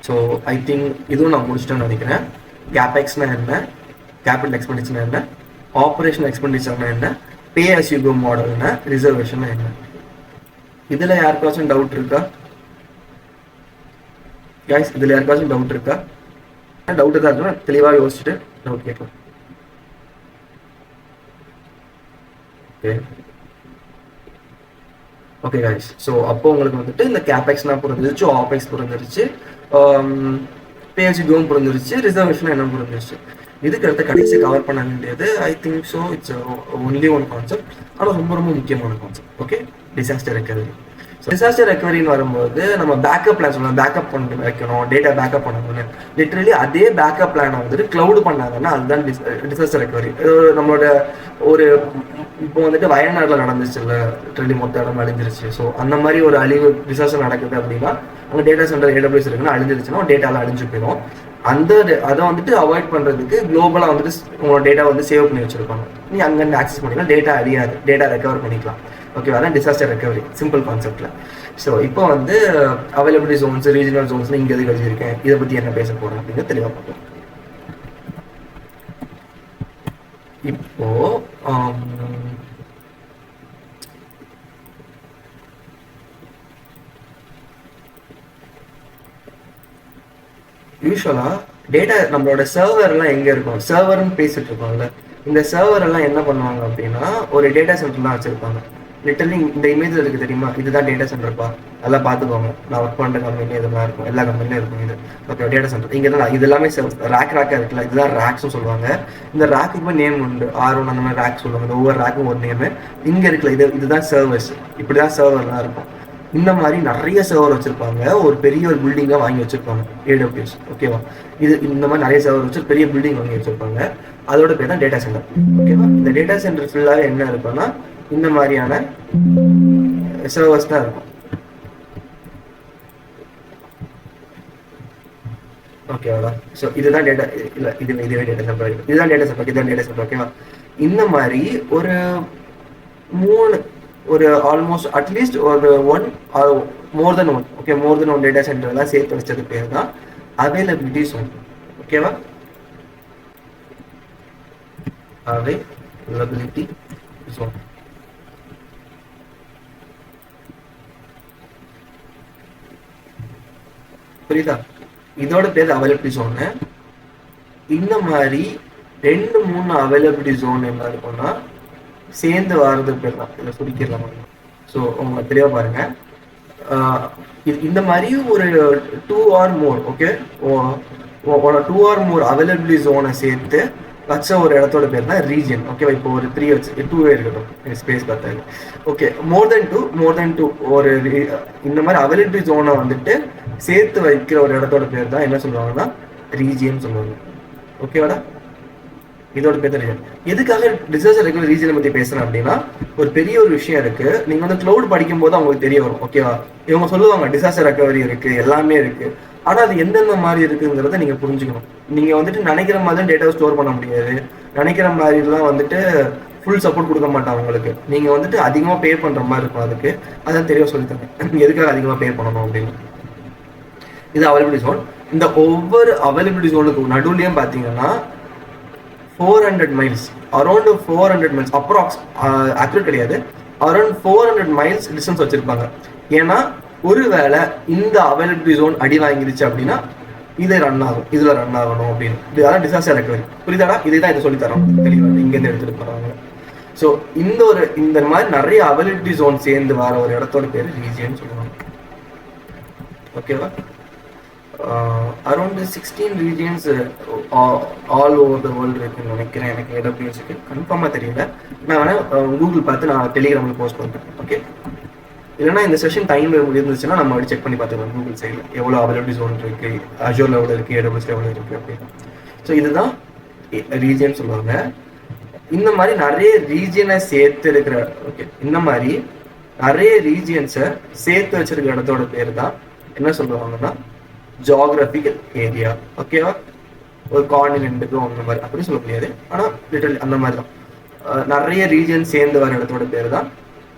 ஸோ ஐ திங்க் இதுவும் நான் முடிச்சிட்டேன்னு நினைக்கிறேன். கேபெக்ஸ்னா என்ன, கேபிட்டல் எக்ஸ்பெண்டிச்சர்னா என்ன, ஆப்ரேஷனல் எக்ஸ்பெண்டிச்சர்னா என்ன, பே அஸ் யூ கோ மாடல்னா, ரிசர்வேஷன் என்ன? இதுல யாருக்காச்சும் டவுட் இருக்கா கைஸ்? இதுல யாருக்காச்சும் டவுட் இருக்கா? டவுட் தான் இருக்குன்னா தெளிவாக யோசிச்சுட்டு டவுட் கேட்கலாம், ஓகே? ஓகே கைஸ், ஸோ அப்போ உங்களுக்கு வந்துட்டு இந்த கேபெக்ஸ்னா புரிஞ்சிருச்சு, ஆபெக்ஸ் புரிஞ்சிருச்சு, பேஜிக்கும் புரிஞ்சிருச்சு, ரிசர்வேஷன் என்ன புரிஞ்சிருச்சு. இதுக்கு அடுத்த கடைசி கவர் பண்ண வேண்டியது I think so it's only one concept, ஆனால் ரொம்ப ரொம்ப முக்கியமான concept. Okay, disaster recovery. So disaster ரெக்கவரின்னு வரும்போது நம்ம பேக்கப் பிளான் சொல்லலாம், பேக்கப் பண்ணி வைக்கணும், டேட்டா பேக்கப் பண்ணணும்னு. லிட்டரலி அதே பேக்கப் பிளானை வந்துட்டு க்ளவுட் பண்ணாங்கன்னா அதுதான் டிசாஸ்டர் ரெக்கவரி. நம்மளோட ஒரு இப்போ வந்துட்டு வயநாட்டில் நடந்துச்சுல்ல, லிட்டரலி மொத்த இடம் அழிஞ்சிருச்சு. ஸோ அந்த மாதிரி ஒரு அழிவு டிசாஸ்டர் நடக்குது அப்படின்னா அங்கே டேட்டா சென்டர் ஏடபிள்யூஎஸ் இருக்குன்னா அழிஞ்சிருச்சுன்னா டேட்டாலாம் அழிஞ்சு போயிடும். அதை வந்துட்டு அவாய்ட் பண்ணுறதுக்கு குளோபலாக வந்துட்டு உங்களோட டேட்டா வந்து சேவ் பண்ணி வச்சிருப்பாங்க. நீ அங்கேருந்து ஆக்சஸ் பண்ணிக்கலாம், டேட்டா அழியாது, டேட்டா ரெக்கவர் பண்ணிக்கலாம். ஓகே, அதான் டிசாஸ்டர் ரெக்கவரி சிம்பிள் கான்செப்டில். ஸோ இப்போ வந்து அவைலபிலிட்டி ஜோன்ஸ், ரீஜனல் ஜோன்ஸ் இங்கே எது கழிச்சிருக்கேன், இதை பற்றி என்ன பேச போகிறேன் அப்படின்னு தெளிவாக பார்க்கலாம். இப்போ யூஸ்வலா டேட்டா நம்மளோட சர்வர்லாம் எங்கே இருக்கும், சர்வர்னு பேசிட்டு இருக்கோம்ல, இந்த சர்வர் எல்லாம் என்ன பண்ணுவாங்க அப்படின்னா ஒரு டேட்டா சென்டர்லாம் வச்சுருப்பாங்க. லிட்டரலி இந்த இமேஜில் இருக்குது தெரியுமா, இதுதான் டேட்டா சென்டர்ப்பா, அதெல்லாம் பார்த்துக்கோங்க. நான் ஒர்க் பண்ணுற கம்பெனி இதெல்லாம் இருக்கும், எல்லா கம்பெனிலும் இருக்கும் இது. ஓகே, டேட்டா சென்டர் இங்கே தான், இது எல்லாமே ரேக்காக இருக்குல்ல, இதுதான் ரேக்ஸ்னு சொல்லுவாங்க. இந்த ரேக்குக்கு நேம் உண்டு, R1 அந்த மாதிரி ரேக் சொல்லுவாங்க. இந்த ஒவ்வொரு ரேக்கும் ஒரு நேமு. இங்கே இருக்குல்ல, இதுதான் சர்வர்ஸ், இப்படி தான் சர்வர்லாம் இருக்கும். இந்த மாதிரி நிறைய சர்வர் வச்சிருப்பாங்க, ஒரு பெரிய ஒரு பில்டிங்காக வாங்கி வச்சிருப்பாங்க AWS. ஓகேவா, இது இந்த மாதிரி நிறைய சர்வர் வச்சு பெரிய பில்டிங் வாங்கி வச்சிருப்பாங்க. அதோட பேர் தான் டேட்டா சென்டர். ஓகேவா, இந்த டேட்டா சென்டர் ஃபுல்லாகவே என்ன இருக்குன்னா இந்த மாதிரியான சர்வர்ஸ் தான் இருக்கும். ஓகேவா, ஸோ இதுதான் டேட்டா, இல்லை இதுவே டேட்டா சென்டர், இதுதான் டேட்டா சென்டர், இதுதான் டேட்டா சென்டர். ஓகேவா, இந்த மாதிரி ஒரு 3 ஒரு ஆல்மோஸ்ட் அட்லீஸ்ட் ஒரு 1 ஆர் மோர் தென் 1, ஓகே, மோர் தென் 1 டேட்டா சென்டர்லாம் சேர்த்து வச்சது பேர் தான் அவைலபிலிட்டி ஜோன். ஓகேவா, அவைலபிலிட்டி ஜோன். புரியுதா, இதோட பேர் அவைலபிலிட்டி ஜோனு. இந்த மாதிரி 2-3 அவைலபிலிட்டி ஜோன் என்ன இருக்கும்னா சேர்ந்து வர்றது பேர் தான், இதில் சுருக்கிடலாம். ஸோ உங்களை தெளிவாக பாருங்க, இந்த மாதிரி ஒரு 2 ஆர் மோர், ஓகே, 2 ஆர் மோர் அவைலபிலிட்டி ஜோனை சேர்த்து வச்ச ஒரு இடத்தோட பேர் தான் ரீஜன். ஓகேவா, இப்போ ஒரு 3 வச்சு 2 இருக்கட்டும், ஸ்பேஸ் பார்த்தாங்க. ஓகே, மோர் தென் டூ ஒரு இந்த மாதிரி அவைலபிலிட்டி ஜோனை வந்துட்டு சேர்த்து வைக்கிற ஒரு இடத்தோட பேர் தான் என்ன சொல்லுவாங்கன்னா ரீஜியன் சொல்லுவாங்க. ஓகேவாடா, இதோட பேர் ரீஜன். எதுக்காக டிசாஸ்டர் ரெக்கவரி ரீஜனை பற்றி பேசுகிறேன் அப்படின்னா ஒரு பெரிய ஒரு விஷயம் இருக்குது. நீங்கள் வந்து க்ளவுட் படிக்கும் போது அவங்களுக்கு தெரிய வரும். ஓகேவா, இவங்க சொல்லுவாங்க டிசாஸ்டர் ரெக்கவரி இருக்குது, எல்லாமே இருக்குது, ஆனால் அது எந்தெந்த மாதிரி இருக்குங்கிறத நீங்கள் புரிஞ்சுக்கணும். நீங்கள் வந்துட்டு நினைக்கிற மாதிரி தான் டேட்டாவை ஸ்டோர் பண்ண முடியாது, நினைக்கிற மாதிரிலாம் வந்துட்டு ஃபுல் சப்போர்ட் கொடுக்க மாட்டாங்க உங்களுக்கு. நீங்கள் வந்துட்டு அதிகமாக பே பண்ணுற மாதிரி இருக்கும். அதுக்கு அதான் தெளிவாக சொல்லித்தரேன் எதுக்காக அதிகமாக பே பண்ணணும் அப்படின்னு. இது அவைலபிலிட்டி ஜோன். இந்த ஒவ்வொரு அவைலபிலிட்டி ஜோனுக்கு நடுவுலையும் பார்த்தீங்கன்னா 400 miles, around 400 miles approx, actual கிடையாது, அரௌண்ட் 400 மைல்ஸ் டிஸ்டன்ஸ் வச்சிருப்பாங்க. ஏன்னா ஒருவேளை இந்த அவைலபிலிட்டி ஜோன் அடி வாங்கிடுச்சு அப்படின்னா இதை ரன் ஆகும், இதுல ரன் ஆகணும் அப்படின்னு. இதெல்லாம் டிசாஸ்டர் ரெக்கவரி. புரியுதாடா, இதை தான் இதை சொல்லி தரோம் தெளிவாக இங்கேருந்து எடுத்துட்டு போறாங்க. ஸோ இந்த மாதிரி நிறைய அவைலபிலிட்டி ஜோன் சேர்ந்து வர ஒரு இடத்தோட பேர் ரீஜியன் சொல்லுவாங்க. ஓகேவா, around 16 regions all over the world இருக்குன்னு நினைக்கிறேன். எனக்கு AWSக்கு கன்ஃபார்மாக தெரியல. நான் வேணால் கூகுள் பார்த்து நான் டெலிகிராமில் போஸ்ட் பண்ணுறேன். ஓகே, இல்லைனா இந்த செஷன் டைம் இருந்துச்சுன்னா நம்ம அப்படி செக் பண்ணி பார்த்துக்கலாம் கூகுள் சைடில் எவ்வளோ அவைலபிலிட்டி ஜோன் இருக்குது, அஜூர் லெவலில் இருக்குது, AWS லெவலில் இருக்குது அப்படின்னு. ஸோ இதுதான் ரீஜியன் சொல்லுவாங்க. இந்த மாதிரி நிறைய ரீஜியனை சேர்த்து இருக்கிற, ஓகே, இந்த மாதிரி நிறைய ரீஜியன்ஸை சேர்த்து வச்சிருக்கிற இடத்தோட பேர் தான் என்ன சொல்லுவாங்கன்னா ஜியோகிராபிக்கல் ஏரியா. ஓகேவா, ஒரு கார்டினென்ட்டுக்கும் அந்த மாதிரி அப்படி சொல்ல முடியாது, ஆனால் லிட்டரலி அந்த மாதிரி தான் நிறைய ரீஜன் சேர்ந்து வர இடத்தோட பேர் தான்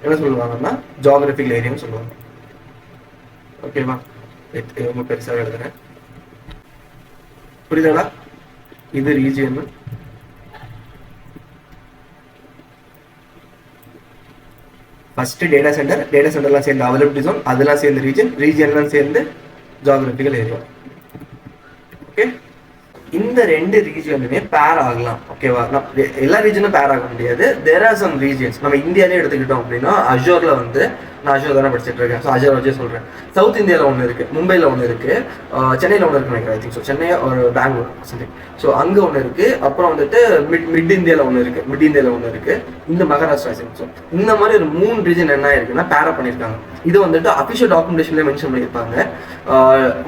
என்ன சொல்லுவாங்கன்னா ஜியோகிராபிக்கல் ஏரியான்னு சொல்லுவாங்க. ஓகேவா, ரொம்ப பெருசாக எழுதுறேன், புரியுதாடா. இது ரீஜியன். ஃபர்ஸ்ட் டேட்டா சென்டர்லாம் சேர்ந்து அவைலபிலிட்டி ஜோன், அதெல்லாம் சேர்ந்து ரீஜன்லாம் சேர்ந்து ஜியோகிராபிக்கல் ஏரியா. ஓகே, இந்த 2 ரீஜனுமே பேர் ஆகலாம். ஓகேவா, எல்லா ரீஜனும் பேர் ஆக முடியாது. There are some regions. நம்ம இந்தியாவிலே எடுத்துக்கிட்டோம் அப்படின்னா அஜூர்ல வந்து நான் அஜர் தானே படிச்சுட்டு இருக்கேன். ஸோ அஜர் வச்சே சொல்கிறேன். சவுத் இந்தியாவில் ஒன்று இருக்குது, மும்பையில் ஒன்று இருக்குது, சென்னையில் ஒன்று இருக்குன்னு நினைக்கிறேன். ஐ திங்க் ஸோ சென்னை ஒரு பெங்களூர் சம்திங். ஸோ அங்கே ஒன்று இருக்குது. அப்புறம் வந்துட்டு மிட் இந்தியாவில் ஒன்று இருக்குது, மிட் இந்தியாவில் ஒன்று இருக்குது, இந்த மகாராஷ்டிரா சைட். ஸோ இந்த மாதிரி ஒரு 3 ரீஜன் என்ன இருக்குன்னா பேரா பண்ணியிருக்காங்க. இது வந்துட்டு அஃபிஷியல் டாக்குமெண்டேஷன்ல மென்ஷன் பண்ணியிருப்பாங்க.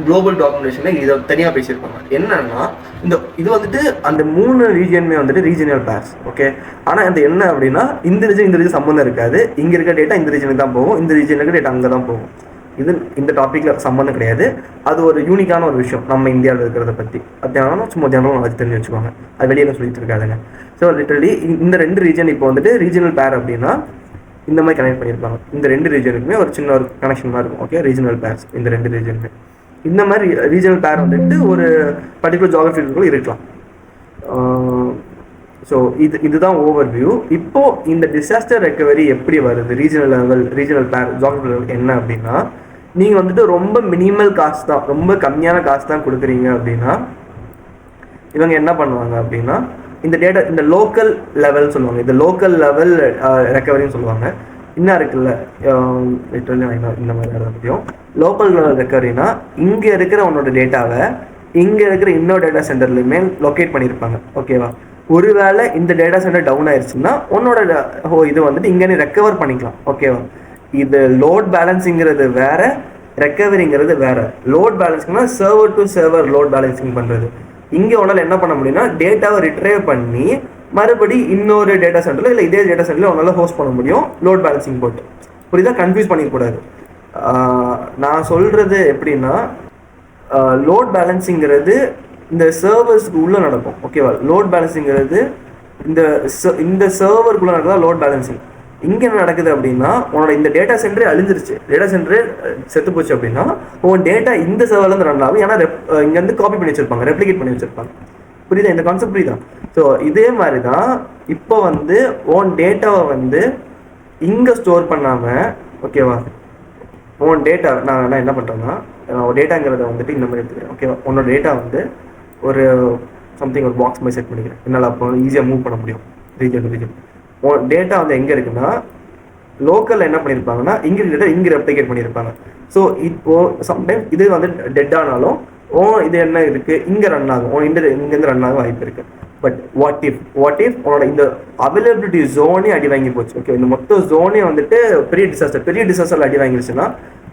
குளோபல் டாக்குமெண்டேஷன்ல இதை தனியாக பேசியிருப்பாங்க. என்னன்னா இது வந்துட்டு அந்த 3 ரீஜியனுமே வந்துட்டு ரீஜனல் பேர்ஸ். ஓகே, ஆனால் இந்த என்ன அப்படின்னா இந்த ரீஜன் சம்மந்தம் இருக்காது. இங்கே இருக்க டேட்டா இந்த ரீஜனுக்கு தான் போகும், இந்த ரீஜனுக்கு டேட்டா அங்கே தான் போகும். இது இந்த டாப்பிக்கில் சம்மந்தம் கிடையாது. அது ஒரு யூனிக்கான ஒரு விஷயம் நம்ம இந்தியாவில் இருக்கிறத பற்றி. அது சும்மா ஜெனரல் நாலேஜ் தெரிஞ்சு வச்சுக்கோங்க. அது வெளியில் சொல்லிட்டு இருக்காதுங்க. ஸோ லிட்டரலி இந்த 2 ரீஜன் இப்போ வந்துட்டு ரீஜனல் பேர் அப்படின்னா இந்த மாதிரி கனெக்ட் பண்ணியிருப்பாங்க. இந்த 2 ரீஜனுக்குமே ஒரு சின்ன ஒரு கனெக்ஷன் மாதிரி இருக்கும். ஓகே, ரீஜனல் பேர்ஸ் இந்த 2 ரீஜனுமே. இந்த மாதிரி ரீஜனல் பேர் வந்துட்டு ஒரு பர்டிகுலர் ஜியோகிராஃபிக்குள்ள இருக்கலாம். ஸோ இதுதான் ஓவர் வியூ. இப்போ இந்த டிசாஸ்டர் ரெக்கவரி எப்படி வருது, ரீஜனல் லெவல், ரீஜனல் பேர், ஜியோகிராஃபி லெவல் என்ன அப்படின்னா, நீங்கள் வந்துட்டு ரொம்ப மினிமல் காஸ்ட் தான், ரொம்ப கம்மியான காஸ்ட் தான் கொடுக்குறீங்க அப்படின்னா இவங்க என்ன பண்ணுவாங்க அப்படின்னா இந்த டேட்டா இந்த லோக்கல் லெவல் சொல்லுவாங்க, இந்த லோக்கல் லெவல் ரெக்கவரின்னு சொல்லுவாங்க. இன்னும் இருக்குல்ல லிட்டரலி இந்த மாதிரி அதை பற்றியும். லோக்கல் லெவல் ரெக்கவரினா இங்கே இருக்கிற உன்னோட டேட்டாவை இங்கே இருக்கிற இன்னொரு டேட்டா சென்டர்லையுமே லொக்கேட் பண்ணியிருப்பாங்க. ஓகேவா, ஒருவேளை இந்த டேட்டா சென்டர் டவுன் ஆயிடுச்சுன்னா உன்னோட இது வந்துட்டு இங்கே ரெக்கவர் பண்ணிக்கலாம். ஓகேவா, இது லோட் பேலன்ஸுங்கிறது வேற, ரெக்கவரிங்கிறது வேற. லோட் பேலன்ஸிங்னா server to server load balancing பண்ணுறது. இங்கே உன்னால் என்ன பண்ண முடியும்னா டேட்டாவை ரிட்ரைவ் பண்ணி மறுபடி இன்னொரு டேட்டா சென்டரில் இல்லை இதே டேட்டா சென்டரில் உன்னால் ஹோஸ்ட் பண்ண முடியும் லோட் பேலன்சிங் போட்டு. புரியுதா? கன்ஃபியூஸ் பண்ணிக்கூடாது. நான் சொல்கிறது எப்படின்னா லோட் பேலன்ஸிங்கிறது இந்த சர்வர்ஸ்க்கு உள்ளே நடக்கும். ஓகேவா, லோட் பேலன்ஸிங்கிறது இந்த சர்வருக்குள்ளே நடக்குதா லோட் பேலன்சிங். இங்கே என்ன நடக்குது அப்படின்னா உன்னோட இந்த டேட்டா சென்டரே அழிஞ்சிருச்சு, டேட்டா சென்டரே செத்து போச்சு அப்படின்னா உன் டேட்டா இந்த சர்வர்லேருந்து ரன் ஆகும். ஏன்னா இங்கேருந்து காப்பி பண்ணி வச்சிருப்பாங்க, ரெப்ளிகேட் பண்ணி வச்சிருப்பாங்க. புரியுதா இந்த கான்செப்ட்? புரியுதா? ஸோ இதே மாதிரி தான் இப்போ வந்து உன் டேட்டாவை வந்து இங்கே ஸ்டோர் பண்ணாமல், ஓகேவா, உன் டேட்டா நான் என்ன பண்ணுறேன்னா டேட்டாங்கிறத வந்துட்டு இந்த மாதிரி எடுத்துக்கிறேன். ஓகேவா, உன்னோட டேட்டா வந்து ஒரு சம்திங் ஒரு பாக்ஸ் மாதிரி செட் பண்ணிக்கிறேன். என்னால் அப்போ ஈஸியாக மூவ் பண்ண முடியும் ரீஜன் ரீஜன். உன் டேட்டா வந்து எங்கே இருக்குன்னா லோக்கலில் என்ன பண்ணியிருப்பாங்கன்னா இங்கே டேட்டா இங்கே ரெப்ளிகேட் பண்ணியிருப்பாங்க. ஸோ இப்போது சம்டைம் இது வந்து டெட் ஆனாலும் இது என்ன இருக்குது இங்கே ரன் ஆகும், இங்கேருந்து ரன் ஆக வாய்ப்பு இருக்குது. பட் வாட் இஃப் உன்னோட இந்த அவைலபிலிட்டி ஜோனே அடி வாங்கி போச்சு. ஓகே, இந்த மொத்த ஜோனே வந்துட்டு பெரிய டிசாஸ்டரில் அடி வாங்கிருச்சுன்னா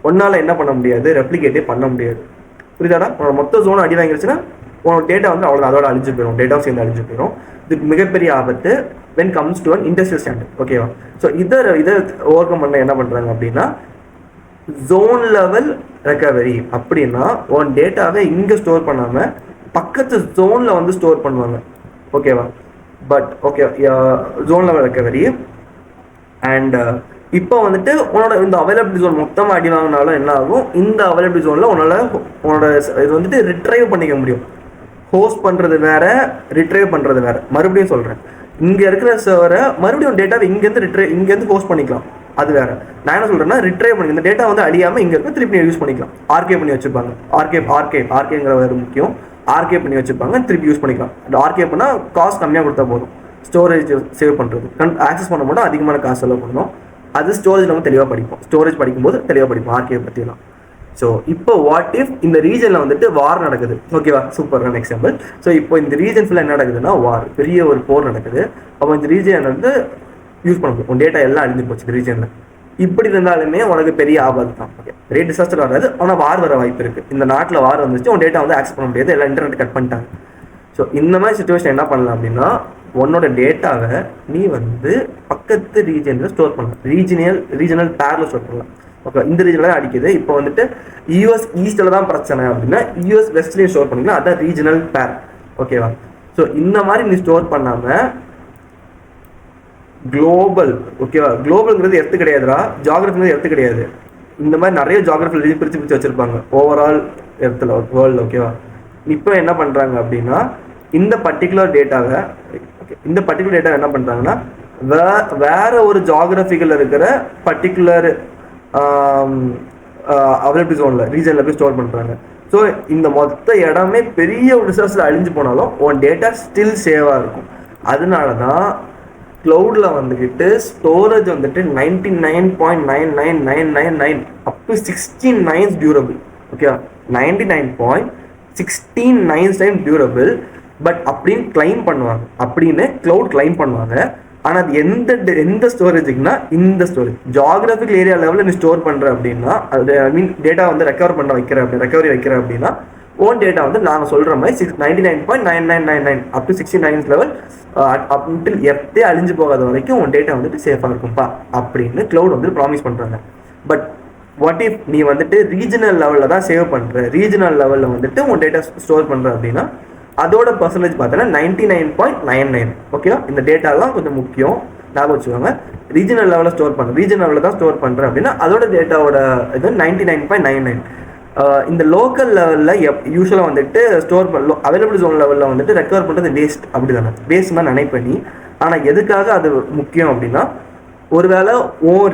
உன்னால் என்ன பண்ண முடியாது, ரெப்ளிகேட்டே பண்ண முடியாது. புரியுதாடா? உன்னோட மொத்த ஜோனை அடி வாங்கிருச்சுன்னா உன்னோட டேட்டா வந்து அவ்வளோ அதோட அழிஞ்சு போயிடும், டேட்டாவும் சேர்ந்து அழிஞ்சு போயிடும். இது மிகப்பெரிய ஆபத்து when comes to an industrial standard. ஓகேவா, ஸோ இதை ஓவர் கம் பண்ண என்ன பண்ணுறாங்க அப்படின்னா ஜோன் லெவல் ரெக்கவரி அப்படின்னா உன் டேட்டாவை இங்கே ஸ்டோர் பண்ணாமல் பக்கத்து ஜோனில் வந்து ஸ்டோர் பண்ணுவாங்க. ஓகேவா, but okay zone level recovery. And இப்போ வந்துட்டு உன்னோட இந்த அவைலபிலிட்டி ஜோன் மொத்தமாக அடி வாங்கினாலும் என்ன ஆகும், இந்த அவைலபிலிட்டி ஜோனில் உன்னோட இது வந்துட்டு ரிட்ரைவ் பண்ணிக்க முடியும். ஹோஸ்ட் பண்ணுறது வேற, ரிட்ரைவ் பண்ணுறது வேற. மறுபடியும் சொல்கிறேன், இங்கே இருக்கிற சர்வரை மறுபடியும் டேட்டாவை இங்கேருந்து ஹோஸ்ட் பண்ணிக்கலாம், அது வேற. நான் என்ன சொல்கிறேன்னா ரிட்ரைவ் பண்ணி இந்த டேட்டா வந்து அழியாமல் இங்கே இருக்க திருப்பி யூஸ் பண்ணிக்கலாம். ஆர்கே பண்ணி வச்சுப்பாங்க. ஆர்கேங்கிற வேறு முக்கியம். ஆர்கே பண்ணி வச்சுப்பாங்க, திருப்பி யூஸ் பண்ணிக்கலாம். ஆர்கே பண்ணால் காஸ்ட் கம்மியாக கொடுத்தா போதும். ஸ்டோரேஜ் சேவ் பண்ணுறது, ஆக்சஸ் பண்ண மட்டும் அதிகமான காசு செலவு பண்ணணும். அது ஸ்டோரேஜ் நம்ம தெளிவாக படிப்போம். ஸ்டோரேஜ் படிக்கும்போது தெளிவாக படிப்போம் ஆர்கே பற்றிலாம். ஸோ இப்போ வாட் இஃப் இந்த ரீஜனில் வந்துட்டு வார் நடக்குது. ஓகேவா, சூப்பரான எக்ஸாம்பிள். ஸோ இப்போ இந்த ரீஜன் ஃபுல்லாக என்ன நடக்குதுன்னா வார், பெரிய ஒரு போர் நடக்குது. அப்போ இந்த ரீஜன் வந்து யூஸ் பண்ண முடியும், உன் டேட்டா எல்லாம் அழிஞ்சு போச்சு இந்த ரீஜனில். இப்படி இருந்தாலுமே உனக்கு பெரிய ஆபத்து தான். ஓகே, பெரிய டிசாஸ்டர் வராது, ஆனால் வார் வர வாய்ப்பு இருக்குது. இந்த நாட்டில் வார் வந்துச்சு, உன் டேட்டா வந்து ஆக்சஸ் பண்ண முடியாது, எல்லாம் இன்டர்நெட் கட் பண்ணிட்டாங்க. ஸோ இந்த மாதிரி சுச்சுவேஷன் என்ன பண்ணலாம் அப்படின்னா உன்னோட டேட்டாவை நீ வந்து பக்கத்து ரீஜனில் ஸ்டோர் பண்ணலாம். ரீஜனல் பேரில் ஸ்டோர் பண்ணலாம். ஓகே, இந்த ரீஜனில் தான் அடிக்குது. இப்போ வந்துட்டு யூஎஸ் ஈஸ்டில் தான் பிரச்சனை அப்படின்னா யூஎஸ் வெஸ்ட்லேயும் ஸ்டோர் பண்ணிக்கலாம், அதான் ரீஜனல் பேர். ஓகேவா, ஸோ இந்த மாதிரி நீ ஸ்டோர் பண்ணாமல் குளோபல். ஓகேவா, குளோபல்ங்கிறது எர்த்து கிடையாதுடா, ஜியாகிரபிங்கிறது எர்த்து கிடையாது. இந்த மாதிரி நிறைய ஜியாகிரபி பிரித்து வச்சுருப்பாங்க ஓவரால் எர்த்தில் வேர்ல்டு. ஓகேவா, இப்போ என்ன பண்ணுறாங்க அப்படின்னா இந்த பர்டிகுலர் டேட்டாவை என்ன பண்ணுறாங்கன்னா வேற ஒரு ஜியாகிரபிகள் இருக்கிற பர்டிகுலர் அவைலபிலிட்டி ஜோனில் ரீஜனில் போய் ஸ்டோர் பண்ணுறாங்க. ஸோ இந்த மொத்த இடமே பெரிய ஒரு ரிசோர்ஸில் அழிஞ்சு போனாலும் உன் டேட்டா ஸ்டில் சேவாக இருக்கும். அதனால தான் க்ளவுடில் வந்துக்கிட்டு ஸ்டோரேஜ் வந்துட்டு 99.99999 up to 16 durable. Okay, 99.16 durable. But அப்படின்னு கிளைம் பண்ணுவாங்க, அப்படின்னு க்ளவுட் கிளைம் பண்ணுவாங்க. ஆனால் அது எந்த ஸ்டோரேஜுக்குன்னா இந்த ஸ்டோரேஜ் ஜியாகிரபிக்கல் ஏரியா லெவலில் நீ ஸ்டோர் பண்ணுற அப்படின்னா, அது ஐ மீன் டேட்டா வந்து ரெக்கவரி வைக்கிற அப்படின்னா ஓன் டேட்டா வந்து நாங்கள் சொல்கிற மாதிரி 99.9999 அப் டு 69 லெவல் அப்டில் எர்த்தே அழிஞ்சு போகாத வரைக்கும் உன் டேட்டா வந்துட்டு சேஃபாக இருக்கும்ப்பா அப்படின்னு க்ளவுட் வந்து ப்ராமிஸ் பண்ணுறாங்க. பட் வாட் இஃப் நீ வந்துட்டு ரீஜனல் லெவலில் தான் சேவ் பண்ணுற, ரீஜனல் லெவலில் வந்துட்டு உன் டேட்டா ஸ்டோர் பண்ணுற அப்படின்னா அதோட பர்சன்டேஜ் பார்த்தோன்னா 99.99. ஓகேவா, இந்த டேட்டாலாம் கொஞ்சம் முக்கியம், ஞாபகம் வச்சுக்கோங்க. ரீஜனல் லெவலில் ஸ்டோர் பண்ணுறேன், ரீஜனல் லெவலில் தான் ஸ்டோர் பண்ணுறேன் அப்படின்னா அதோட டேட்டாவோட இது 99.99. இந்த லோக்கல் லெவலில் யூஸ்வலாக வந்துட்டு ஸ்டோர் பண்ண அவைலபிள் ஜோன் லெவலில் வந்துட்டு ரெக்கவர் பண்ணுறது வேஸ்ட், அப்படி தானே வேஸ்ட் தான் நினைப்பண்ணி. ஆனால் எதுக்காக அது முக்கியம் அப்படின்னா, ஒருவேளை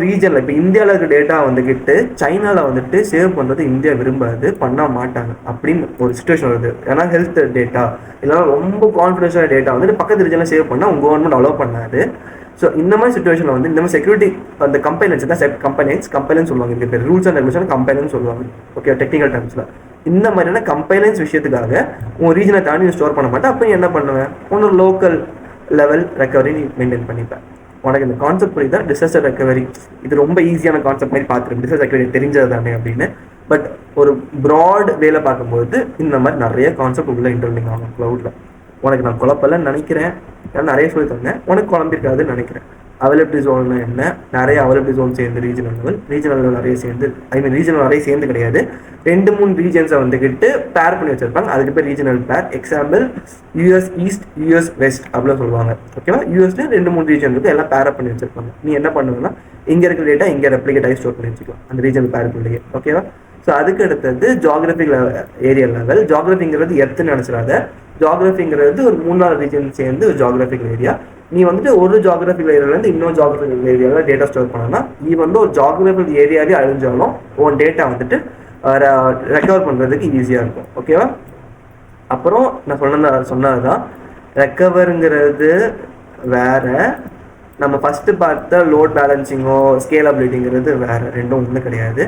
ரீஜனில் இப்போ இந்தியாவில் இருக்க டேட்டா வந்துக்கிட்டு சைனாவில் வந்துட்டு சேவ் பண்ணுறது இந்தியா விரும்பாது, பண்ண மாட்டாங்க அப்படின்னு ஒரு சுச்சுவேஷன் வருது. ஏன்னா ஹெல்த் டேட்டா இல்லைனா ரொம்ப கான்ஃபிடென்ஷியல் டேட்டா வந்துட்டு பக்கத்து ரீஜனில் சேவ் பண்ணால் உங்கள் கவர்மெண்ட் அலோவ் பண்ணாது. ஸோ இந்த மாதிரி சுச்சுவேஷனில் வந்து இந்த மாதிரி செக்யூரிட்டி அந்த கம்பைலன்ஸ் தான் கம்பைலன்ஸ் சொல்லுவாங்க, இதுக்கு பேர் ரூல்ஸ் அண்ட் ரெகுலேஷன் கம்பைலன்ஸ் சொல்லுவாங்க. ஓகே, டெக்னிக்கல் டேர்ம்ஸில் இந்த மாதிரியான கம்பைலன்ஸ் விஷயத்துக்காக உன் ரீஜனை தாண்டி ஸ்டோர் பண்ண மாட்டேன். அப்போ என்ன பண்ணுவேன், உன்னோட லோக்கல் லெவல் ரெக்கவரி நீ மெயின்டைன் பண்ணிப்பேன். உனக்கு இந்த கான்செப்ட் புரியுதா? டிசாஸ்டர் ரெக்கவரி இது ரொம்ப ஈஸியான கான்செப்ட் மாதிரி பார்த்துருக்கு, டிசாஸ்டர் ரெக்கவரி தெரிஞ்சது தானே அப்படின்னு. பட் ஒரு ப்ராட் வேலை பார்க்கும்போது இந்த மாதிரி நிறைய கான்செப்ட் உள்ள இன்டர்லிங்க் ஆகும் க்ளவுடில். உனக்கு நான் குழப்பலன்னு நினைக்கிறேன், ஏன்னா நிறைய சொல்லி தந்தேன், உனக்கு குழம்பிருக்காதுன்னு நினைக்கிறேன். அவைலபிலிட்டி ஜோன் என்ன, நிறைய அவைலபிலிட்டி ஜோன் சேர்ந்து ரீஜனல் லெவல் நிறைய சேர்ந்து, ஐ மீன் ரீஜனல் நிறைய சேர்ந்து கிடையாது, 2-3 ரீஜன்ஸை வந்துக்கிட்டு பேர் பண்ணி வச்சிருப்பாங்க, அதுக்கு pair regional pair. Example US east, US west அப்படிலாம் சொல்லுவாங்க. ஓகேவா, யூஎஸ்ல 2-3 ரீஜன் இருக்குது, எல்லாம் பேரப் பண்ணி வச்சிருப்பாங்க. நீ என்ன பண்ணுவேன்னா இங்கே இருக்கிற டேட்டா இங்கே ரெப்ளிகேட் ஆகி ஸ்டோர் பண்ணி வச்சுக்கலாம் அந்த ரீஜனல் பேருக்குள்ளேயே. ஓகேவா, ஸோ அதுக்கு அடுத்தது ஜியாகிரபிக் ஏரியா லெவல். ஜியாகிரபிங்கிறது எர்த்துன்னு நினச்சிடாத, ஜியாகிரபிங்கிறது ஒரு 3-4 ரீஜன் சேர்ந்து ஒரு ஜியாகிரபிக் ஏரியா. நீ வந்துட்டு ஒரு ஜியாகிரபிக் ஏரியாவிலேருந்து இன்னொரு ஜியாகிரபிக் ஏரியாவில் டேட்டா ஸ்டோர் பண்ணனா, நீ வந்து ஒரு ஜியாகிரபிக் ஏரியாவே அழிஞ்சாலும் உன் டேட்டா வந்துட்டு ரெக்கவர் பண்ணுறதுக்கு ஈஸியாக இருக்கும். ஓகேவா, அப்புறம் நான் சொன்னது தான் ரெக்கவருங்கிறது வேற, நம்ம ஃபஸ்ட்டு பார்த்த லோட் பேலன்சிங்கோ ஸ்கேலபிலிட்டிங்கிறது வேறு, ரெண்டும் ஒன்றும் கிடையாது.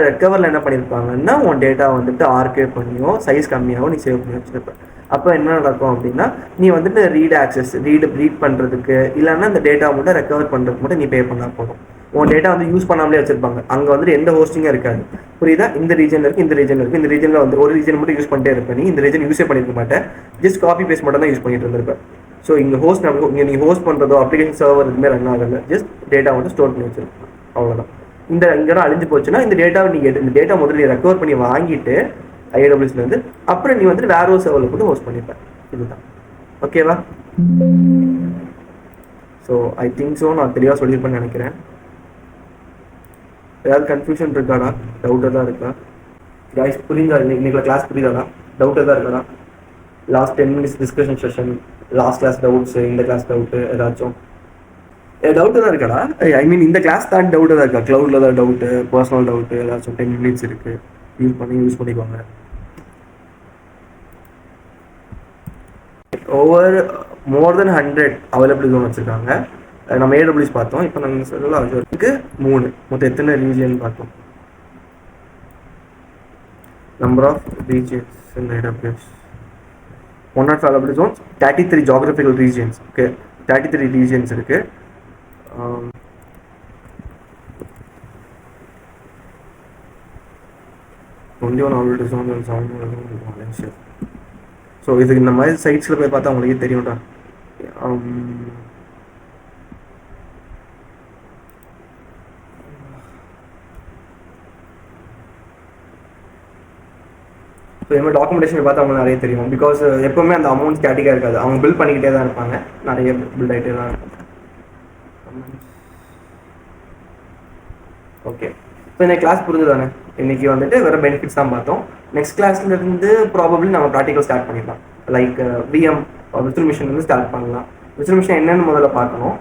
ரெக்கவரில் என்ன பண்ணியிருப்பாங்கன்னா உன் டேட்டா வந்துட்டு ஆர்கேவ் பண்ணியோ சைஸ் கம்மியாகவும் நீ சேவ் பண்ணி வச்சுருப்பேன். அப்போ என்ன நடக்கும் அப்படின்னா, நீ வந்துட்டு ரீட் பண்ணுறதுக்கு இல்லைன்னா இந்த டேட்டா மட்டும் ரெக்கவர் பண்ணுறதுக்கு மட்டும் நீ பே பண்ணால் போதும். உன் டேட்டா வந்து யூஸ் பண்ணாமலே வச்சிருப்பாங்க, அங்கே வந்துட்டு எந்த ஹோஸ்டிங்கும் இருக்காது. புரியுதா, இந்த ரீஜன் இருக்குது, இந்த ரீஜன் இருக்குது, இந்த ரீஜனில் வந்து ஒரு ரீஜன் மட்டும் யூஸ் பண்ணிட்டே இருப்பேன், நீ இந்த ரீஜன் யூஸே பண்ணியிருக்க மாட்டேன், ஜஸ்ட் காப்பி பேஸ்ட் மட்டும் தான் யூஸ் பண்ணிட்டு இருந்திருப்பேன். ஸோ இங்கே நீங்கள் ஹோஸ்ட் பண்ணுறதோ அப்ளிகேஷன் சர்வர் எதுவுமே ரன் ஆகல, ஜஸ்ட் டேட்டா வந்து ஸ்டோர் பண்ணி வச்சிருக்கோம், அவ்வளோதான். இந்த இடம் அழிஞ்சு போச்சுன்னா இந்த டேட்டாவை நீங்கள் இந்த டேட்டா முதல்ல நீ ரெக்கவர் பண்ணி வாங்கிட்டு AWSலேருந்து அப்புறம் நீ வந்துட்டு வேற ஒரு சர்வரில் கூட ஹோஸ்ட் பண்ணிப்பேன். இதுதான் ஓகேவா. ஸோ ஐ திங்க் ஸோ நான் தெளிவாக சொல்லியிருப்பேன்னு நினைக்கிறேன். ஏதாவது கன்ஃபியூஷன் இருக்காடா, டவுட் எதாவது இருக்கா? கைஸ் புரியுதா, இன்னைக்கு கிளாஸ் புரியுதாடா, டவுட் எதாவது இருக்காடா? Last 10 minutes discussion session, last class doubts, இந்த கிளாஸ் டவுட்டு ஏதாச்சும் டவுட் தான் இருக்காடா? ஐ மீன் இந்த கிளாஸ் தான் டவுட் தான் இருக்கா? க்ளவுடில் தான் டவுட்டு, பர்சனல் டவுட்டு ஏதாச்சும் 10 minutes இருக்குது, யூஸ் பண்ணிக்கோங்க. ஓவர் மோர் தென் 100 அவைலபிள் ஜோன் வச்சுருக்காங்க. நம்ம AWS பார்த்தோம், இப்போ நம்ம சொல்லலாம் அஜூருக்கு 3, மொத்தம் எத்தனை ரீஜியன் பார்த்தோம். Number of regions in AWS 105 available zones, 33 geographical regions. Okay, 33 regions இருக்குது. 21 அவைலபிள் ஜோன்ஸ். ஸோ இதுக்கு இந்த மாதிரி சைட்ஸில் போய் பார்த்தா உங்களுக்கே தெரியும்டா. ஸோ இந்த மாதிரி டாக்குமெண்டேஷன் பார்த்தா அவங்களுக்கு நிறைய தெரியும். பிகாஸ் எப்போவுமே அந்த அமௌண்ட் ஸ்டாட்டிக்காக இருக்காது, அவங்க பில் பண்ணிக்கிட்டே தான் இருப்பாங்க, நிறைய பில்ட் ஆகிட்டே தான் இருக்கும். ஓகே, ஸோ இந்த கிளாஸ் புரிஞ்சு தானே? இன்றைக்கி வந்துட்டு வேறு பெனிஃபிட்ஸ் தான் பார்த்தோம். நெக்ஸ்ட் கிளாஸ்லேருந்து ப்ராபப்ளி நம்ம ப்ராக்டிக்கல் ஸ்டார்ட் பண்ணிடலாம். லைக் விஎம் விர்ச்சுவல் மிஷின் வந்து ஸ்டார்ட் பண்ணலாம். விர்ச்சுவல் மிஷின் என்னென்னு முதல்ல பார்க்கணும்.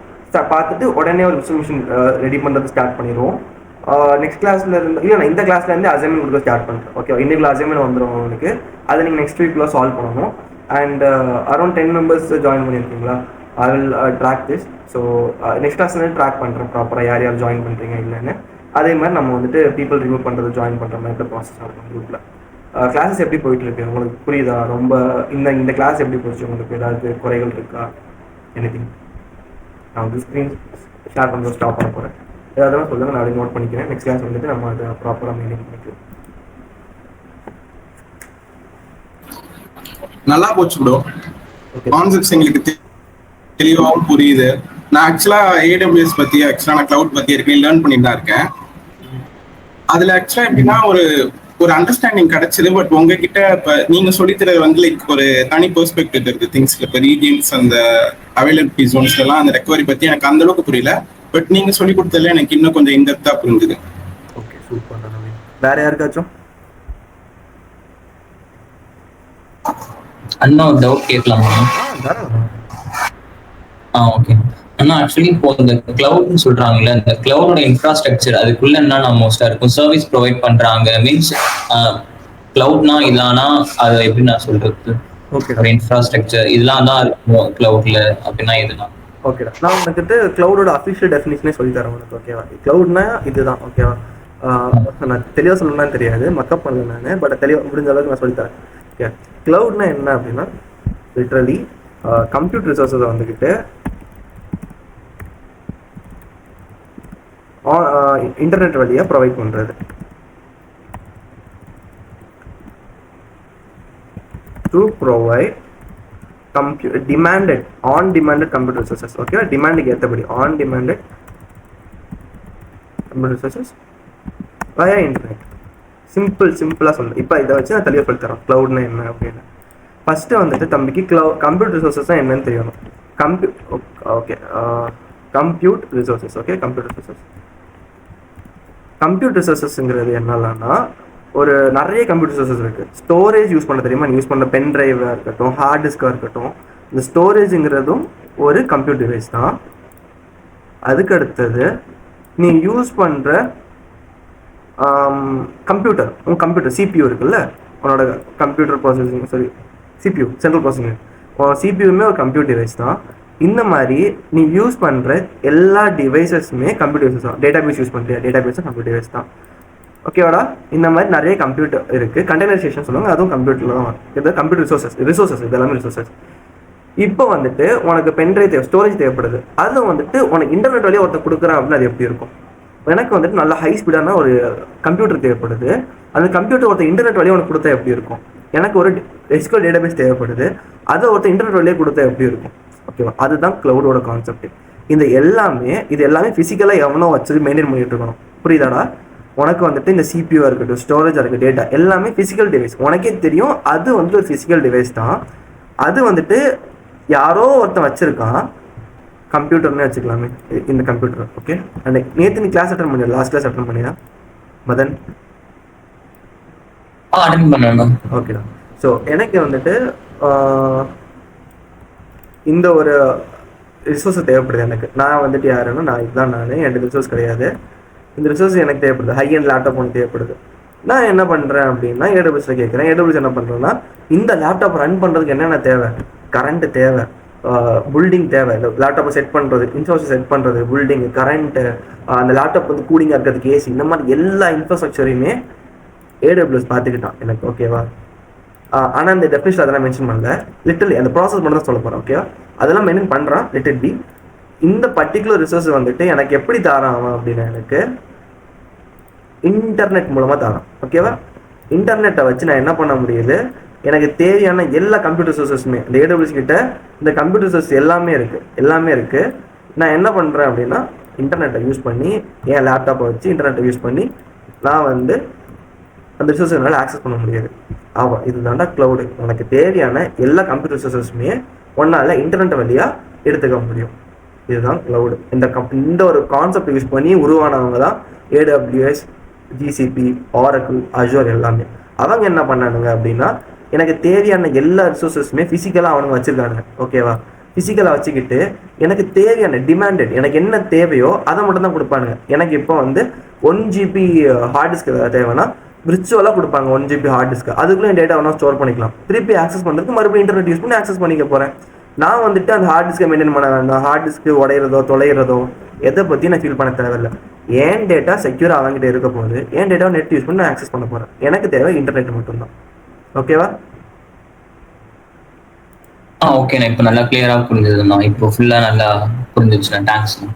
பார்த்துட்டு உடனே ஒரு விர்ச்சுவல் மிஷின் ரெடி பண்ணுறது ஸ்டார்ட் பண்ணிடுவோம். நெக்ஸ்ட் கிளாஸில் இருந்து இல்லை, நான் இந்த கிளாஸ்லேருந்து அசைன்மெண்ட் கொடுக்க ஸ்டார்ட் பண்ணுறேன். ஓகே, இன்னைக்குள்ள அசைன்மெண்ட் வந்துடும் உங்களுக்கு, அதை நீங்கள் நெக்ஸ்ட் வீக்கில் சால்வ் பண்ணணும். அண்ட் அரௌண்ட் 10 members ஜாயின் பண்ணியிருக்கீங்களா? I will track this. So next class track பண்ணுறேன் ப்ராப்பராக யார் யார் ஜாயின் பண்ணுறீங்க இல்லைன்னு. அதே மாதிரி நம்ம வந்துட்டு பீப்புள் ரிமூவ் பண்ணுறது ஜாயின் பண்ணுற மாதிரி தான் ப்ராசஸ் இருக்கும் குரூப்பில். கிளாஸஸ் எப்படி போயிட்டுருக்கு உங்களுக்கு புரியுதா? ரொம்ப இந்த கிளாஸ் எப்படி போச்சு உங்களுக்கு? ஏதாவது குறைகள் இருக்கா? எனிதிங்? நான் வந்து ஸ்க்ரீன் ஷேர் பண்ணுறது ஸ்டாப் பண்ண போகிறேன். ஏதாவது சொல்லுங்கள், நான் அப்படியே நோட் பண்ணிக்கிறேன். நெக்ஸ்ட் கிளாஸ் வந்துட்டு நம்ம அதை ப்ராப்பராக மெயின்டைன் பண்ணிக்கலாம். நல்லா போச்சு ப்ரோ. கான்செப்ட்ஸ் எங்களுக்கு தெளிவாகவும் புரியுது. நான் ஆக்சுவலா AWS பத்தி நான் கிளவுட் பத்தி இருக்கேன் லேர்ன் பண்ணிட்டு தான் இருக்கேன். அதுல ஆக்சுவலா எப்படின்னா ஒரு அண்டர்ஸ்டாண்டிங் கிடைச்சது. பட் உங்ககிட்ட இப்ப நீங்க சொல்லித்தரது வந்து லைக் ஒரு தனி பெர்ஸ்பெக்டிவ் இருக்கு திங்ஸ்ல. இப்போ ரீஜியன்ஸ் அந்த அவைலபிலிட்டி ஜோன்ஸ்ல எல்லாம் அந்த ரெக்கவரி பத்தி எனக்கு அந்த அளவுக்கு புரியல. பட் நீங்க சொல்லி கொடுத்ததுல எனக்கு இன்னும் கொஞ்சம் இன்டெப்தா புரிஞ்சுது. Okay, super. வேற யாருக்காச்சும் அண்ணா ஒரு டவுட் கேட்கலாமா? ஓகே அண்ணா, ஆக்சுவலி இப்போ இந்த கிளவுட்னு சொல்றாங்கல்ல, இந்த கிளவுடோட இன்ஃப்ராஸ்ட்ரக்சர் அதுக்குள்ள என்னன்னா மோஸ்டா இருக்கும். சர்வீஸ் ப்ரொவைட் பண்றாங்க மீன்ஸ் கிளவுட்னா இதானா அது எப்படி நான் சொல்றது? ஒரு இன்ஃப்ராஸ்ட்ரக்சர் இதெல்லாம் தான் இருக்கும் கிளவுட்ல அப்படின்னா எதுனா? ஓகேடா, நான் உனக்கிட்ட கிளவுடோட அஃபிஷியல் டெஃபினிஷனே சொல்லி தரேன் உனக்கு. ஓகேவா? கிளவுட்னா இதுதான். ஓகேவா? நான் தெளிவாக சொல்லணும்னு தெரியாது, மக்கப் பண்ணல நான். பட் தெளிவாக முடிஞ்ச அளவுக்கு நான் சொல்லித்தரேன். ஓகே, கிளவுட்னா என்ன அப்படின்னா லிட்ரலி கம்ப்யூட்டர் ரிசோர்ஸை வந்துக்கிட்டு இன்டர்நெட் வழியாக ப்ரொவைட் பண்ணுறது. To provide demanded on demanded computer resources. Okay, demand க்கு ஏத்தபடி on demanded computer resources via internet. சிம்பிளா சொல்றேன். இப்போ இதை வச்சு நான் தெளிவாக சொல்லி தரேன் கிளவுட்னா என்ன அப்படின்னு. ஃபர்ஸ்ட் வந்துட்டு தம்பிக்கு கம்ப்யூட்டர் ரிசோர்ஸஸ் தான் என்னன்னு தெரியணும். Compute resources. ஓகே, கம்ப்யூட்டர் ரிசோர்ஸஸ்ங்கிறது என்னன்னா ஒரு நிறைய கம்ப்யூட்டர் ரிசோர்ஸஸ் இருக்கு. ஸ்டோரேஜ் யூஸ் பண்ண தெரியுமா? நீ யூஸ் பண்ண பென் டிரைவாக இருக்கட்டும், ஹார்ட் டிஸ்காக இருக்கட்டும், இந்த ஸ்டோரேஜுங்கிறதும் ஒரு கம்ப்யூட்டர் டிவைஸ் தான். அதுக்கு அடுத்தது நீ யூஸ் பண்ணுற கம்ப்யூட்டர், உன் கம்ப்யூட்டர் CPU இருக்குல்ல, உன்னோட computer processing CPU central processing, CPUமே ஒரு கம்ப்யூட்டர் டிவைஸ் தான். இந்த மாதிரி நீ யூஸ் பண்ணுற எல்லா டிவைசஸுமே கம்ப்யூட்டர் டிவைஸ் தான். டேட்டாபேஸ் யூஸ் பண்ணுறியா? டேட்டாபேஸும் கம்ப்யூட்டர் டிவைஸ் தான். ஓகேவாடா? இந்த மாதிரி நிறைய கம்ப்யூட்டர் இருக்குது. கண்டெய்னரைசேஷன் சொல்லுவாங்க, அதுவும் கம்ப்யூட்டரில் தான். இது கம்ப்யூட்டர் ரிசோர்ஸஸ் இது எல்லாமே ரிசோர்ஸஸ். இப்போ வந்துட்டு உனக்கு பென்ட்ரைவ் தேவை, ஸ்டோரேஜ் தேவைப்படுது. அது வந்துட்டு உனக்கு இன்டர்நெட் வழியாக ஒருத்தர் கொடுக்குறான் அப்படின்னா அது எப்படி இருக்கும்? எனக்கு வந்துட்டு நல்ல ஹை ஸ்பீடான ஒரு கம்ப்யூட்டர் தேவைப்படுது. அந்த கம்ப்யூட்டர் ஒருத்தர் இன்டர்நெட் வழியாக உனக்கு கொடுத்தா எப்படி இருக்கும்? எனக்கு ஒரு SQL டேட்டாபேஸ் தேவைப்படுது, அதை ஒருத்தர் இன்டர்நெட் வழியாக கொடுத்தா எப்படி இருக்கும்? ஓகேவா? அதுதான் கிளவுடோட கான்செப்ட். இது எல்லாமே ஃபிசிக்கலாக எவனோ வச்சு மெயின்டைன் பண்ணிட்டு இருக்கணும். புரியுதாடா? உனக்கு வந்துட்டு இந்த CPU இருக்கட்டும், ஸ்டோரேஜாக இருக்குது, டேட்டா எல்லாமே ஃபிசிக்கல் டிவைஸ். உனக்கே தெரியும் அது வந்துட்டு ஒரு ஃபிசிக்கல் டிவைஸ் தான். அது வந்துட்டு யாரோ ஒருத்தன் வச்சிருக்கான், கம்ப்யூட்டர்னே வச்சுக்கலாமே இந்த கம்ப்யூட்டர். ஓகே, அண்ட் நேற்று நீ கிளாஸ் அட்டன் பண்ணியா? லாஸ்ட் கிளாஸ் அட்டன் பண்ணியா மதன்? ஓகேடா. ஸோ எனக்கு வந்துட்டு இந்த ஒரு ரிசோர்ஸ் தேவைப்படுது. எனக்கு நான் வந்துட்டு யாருன்னா நான் இதுதான், என்கிட்ட ரிசோர்ஸ் கிடையாது. இந்த ரிசோர்ஸ் எனக்கு தேவைப்படுது. ஹை அண்ட் லேப்டாப் ஒன்று தேவைப்படுது. நான் என்ன பண்ணுறேன் அப்படின்னா AWSல கேட்குறேன். AWS என்ன பண்ணுறேன்னா இந்த லேப்டாப் ரன் பண்ணுறதுக்கு என்னென்ன தேவை? கரண்ட்டு தேவை, பில்டிங் தேவை, இந்த லேப்டாப்பை செட் பண்ணுறது, இன்ஃப்ராஸ்ட்ரக்சர் செட் பண்ணுறது, பில்டிங், கரண்ட்டு, அந்த லேப்டாப் வந்து கூலிங்காக இருக்கிறதுக்கு AC, இந்த மாதிரி எல்லா இன்ஃப்ராஸ்ட்ரக்சரையுமே AWS பார்த்துக்கிட்டான் எனக்கு. ஓகேவா? ஆனால் அந்த டெஃபினிஷன் அதெல்லாம் மென்ஷன் பண்ணல. லிட்டில் அந்த ப்ராசஸ் மட்டும் தான் சொல்ல போகிறேன். ஓகேவா? அதெல்லாம் மெயின்டைன் பண்ணுறான். லிட்டில் பி இந்த பர்டிகுலர் ரிசோர்ஸ் வந்துட்டு எனக்கு எப்படி தரான் அவன் அப்படின்னா எனக்கு இன்டர்நெட் மூலமாக தரான். ஓகேவா? இன்டர்நெட்டை வச்சு நான் என்ன பண்ண முடியுது, எனக்கு தேவையான எல்லா கம்ப்யூட்டர் ரிசோர்ஸஸுமே இந்த AWS கிட்ட இந்த கம்ப்யூட்டர் ரிசோர்ஸ் எல்லாமே இருக்குது. நான் என்ன பண்ணுறேன் அப்படின்னா இன்டர்நெட்டை யூஸ் பண்ணி, என் லேப்டாப்பை வச்சு இன்டர்நெட்டை யூஸ் பண்ணி நான் வந்து அந்த ரிசோர்ஸ் என்னால் ஆக்சஸ் பண்ண முடியாது. ஆமாம், இதுதான்டா க்ளவுடு. உனக்கு தேவையான எல்லா கம்ப்யூட்டர் ரிசோர்ஸஸுமே ஒன்றால் இன்டர்நெட் வழியாக எடுத்துக்க முடியும். இதுதான் க்ளவுடு. இந்த ஒரு கான்செப்ட் யூஸ் பண்ணி உருவானவங்க தான் AWS, GCP, Oracle, Azure எல்லாமே. அவங்க என்ன பண்ணானுங்க அப்படின்னா எனக்கு தேவையான எல்லா ரிசோர்ஸஸுமே ஃபிசிக்கலாக அவனுங்க வச்சுருக்கானுங்க. ஓகேவா? ஃபிசிக்கலாக வச்சுக்கிட்டு எனக்கு தேவையான டிமாண்டட் எனக்கு என்ன தேவையோ அதை மட்டும் தான் கொடுப்பானுங்க. எனக்கு இப்போ வந்து 1 GB ஹார்ட் டிஸ்க் தேவைன்னா விர்ச்சுவலாக கொடுப்பாங்க. 1 GB ஹார்ட் டிஸ்க், அதுக்குள்ளே என் டேட்டா வேணால் ஸ்டோர் பண்ணிக்கலாம். திருப்பி ஆக்சஸ் பண்ணுறதுக்கு மறுபடியும் இன்டர்நெட் யூஸ் பண்ணி ஆக்சஸ் பண்ணிக்க போகிறேன். நான் வந்துட்டு அந்த ஹார்ட் டிஸ்கை மெயின்டைன் பண்ண வேண்டாம், ஹார்ட் டிஸ்க்கு உடையிறதோ தொலைகிறதோ எதை பற்றி நான் ஃபீல் பண்ண தேவையில்லை. ஏன் டேட்டா செக்யூர் அவங்ககிட்ட இருக்க போகுது, ஏன் டேட்டா நெட் யூஸ் பண்ணி நான் ஆக்சஸ் பண்ண போகிறேன், எனக்கு தேவை இன்டர்நெட் மட்டும்தான். ஓகேவா? ஓகேண்ணா, இப்போ நல்லா கிளியராக புரிஞ்சதுண்ணா. இப்போ ஃபுல்லாக நல்லா புரிஞ்சிச்சுண்ணா. தேங்க்ஸ்ண்ணா.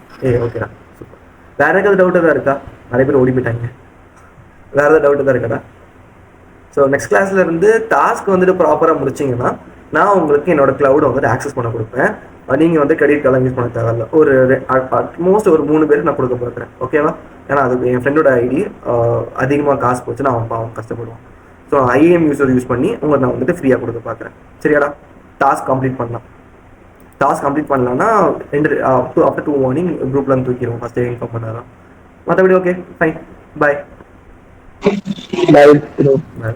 ஓகேடா, சூப்பர். வேற ஏதாவது டவுட் எதாவது இருக்கா? நிறைய பேர் ஓடி போயிட்டாங்க. வேற ஏதாவது டவுட் தான் இருக்காடா? ஸோ நெக்ஸ்ட் கிளாஸ்ல இருந்து டாஸ்க் வந்துட்டு ப்ராப்பராக முடிச்சிங்கன்னா நான் உங்களுக்கு என்னோட கிளவுடை வந்துட்டு ஆக்சஸ் பண்ண கொடுப்பேன். நீங்கள் வந்து கிரெடிட் கார்டெலாம் யூஸ் பண்ண தேவையில்ல. ஒரு அட்மோஸ்ட் ஒரு 3 பேருக்கு நான் கொடுக்க போகிறேன். ஓகேவா? ஏன்னா அது என் ஃப்ரெண்டோட ஐடி அதிகமாக காசு போச்சுன்னா அவன் கஷ்டப்படுவான். ஸோ ஐஏஎம் யூஸர் யூஸ் பண்ணி உங்களுக்கு நான் வந்துட்டு ஃப்ரீயாக கொடுக்க பார்க்குறேன். சரியாடா? டாஸ்க் கம்ப்ளீட் பண்ணலாம். டாஸ்க் கம்ப்ளீட் பண்ணலான்னா ஆஃப்டர் 2 மார்னிங் குரூப்லேருந்து தூக்கிடுவோம். ஃபஸ்ட்டே இன்ஃபார்ம் பண்ணாதான். மற்றபடி ஓகே, ஃபைன், பாய். Bye. பாய்.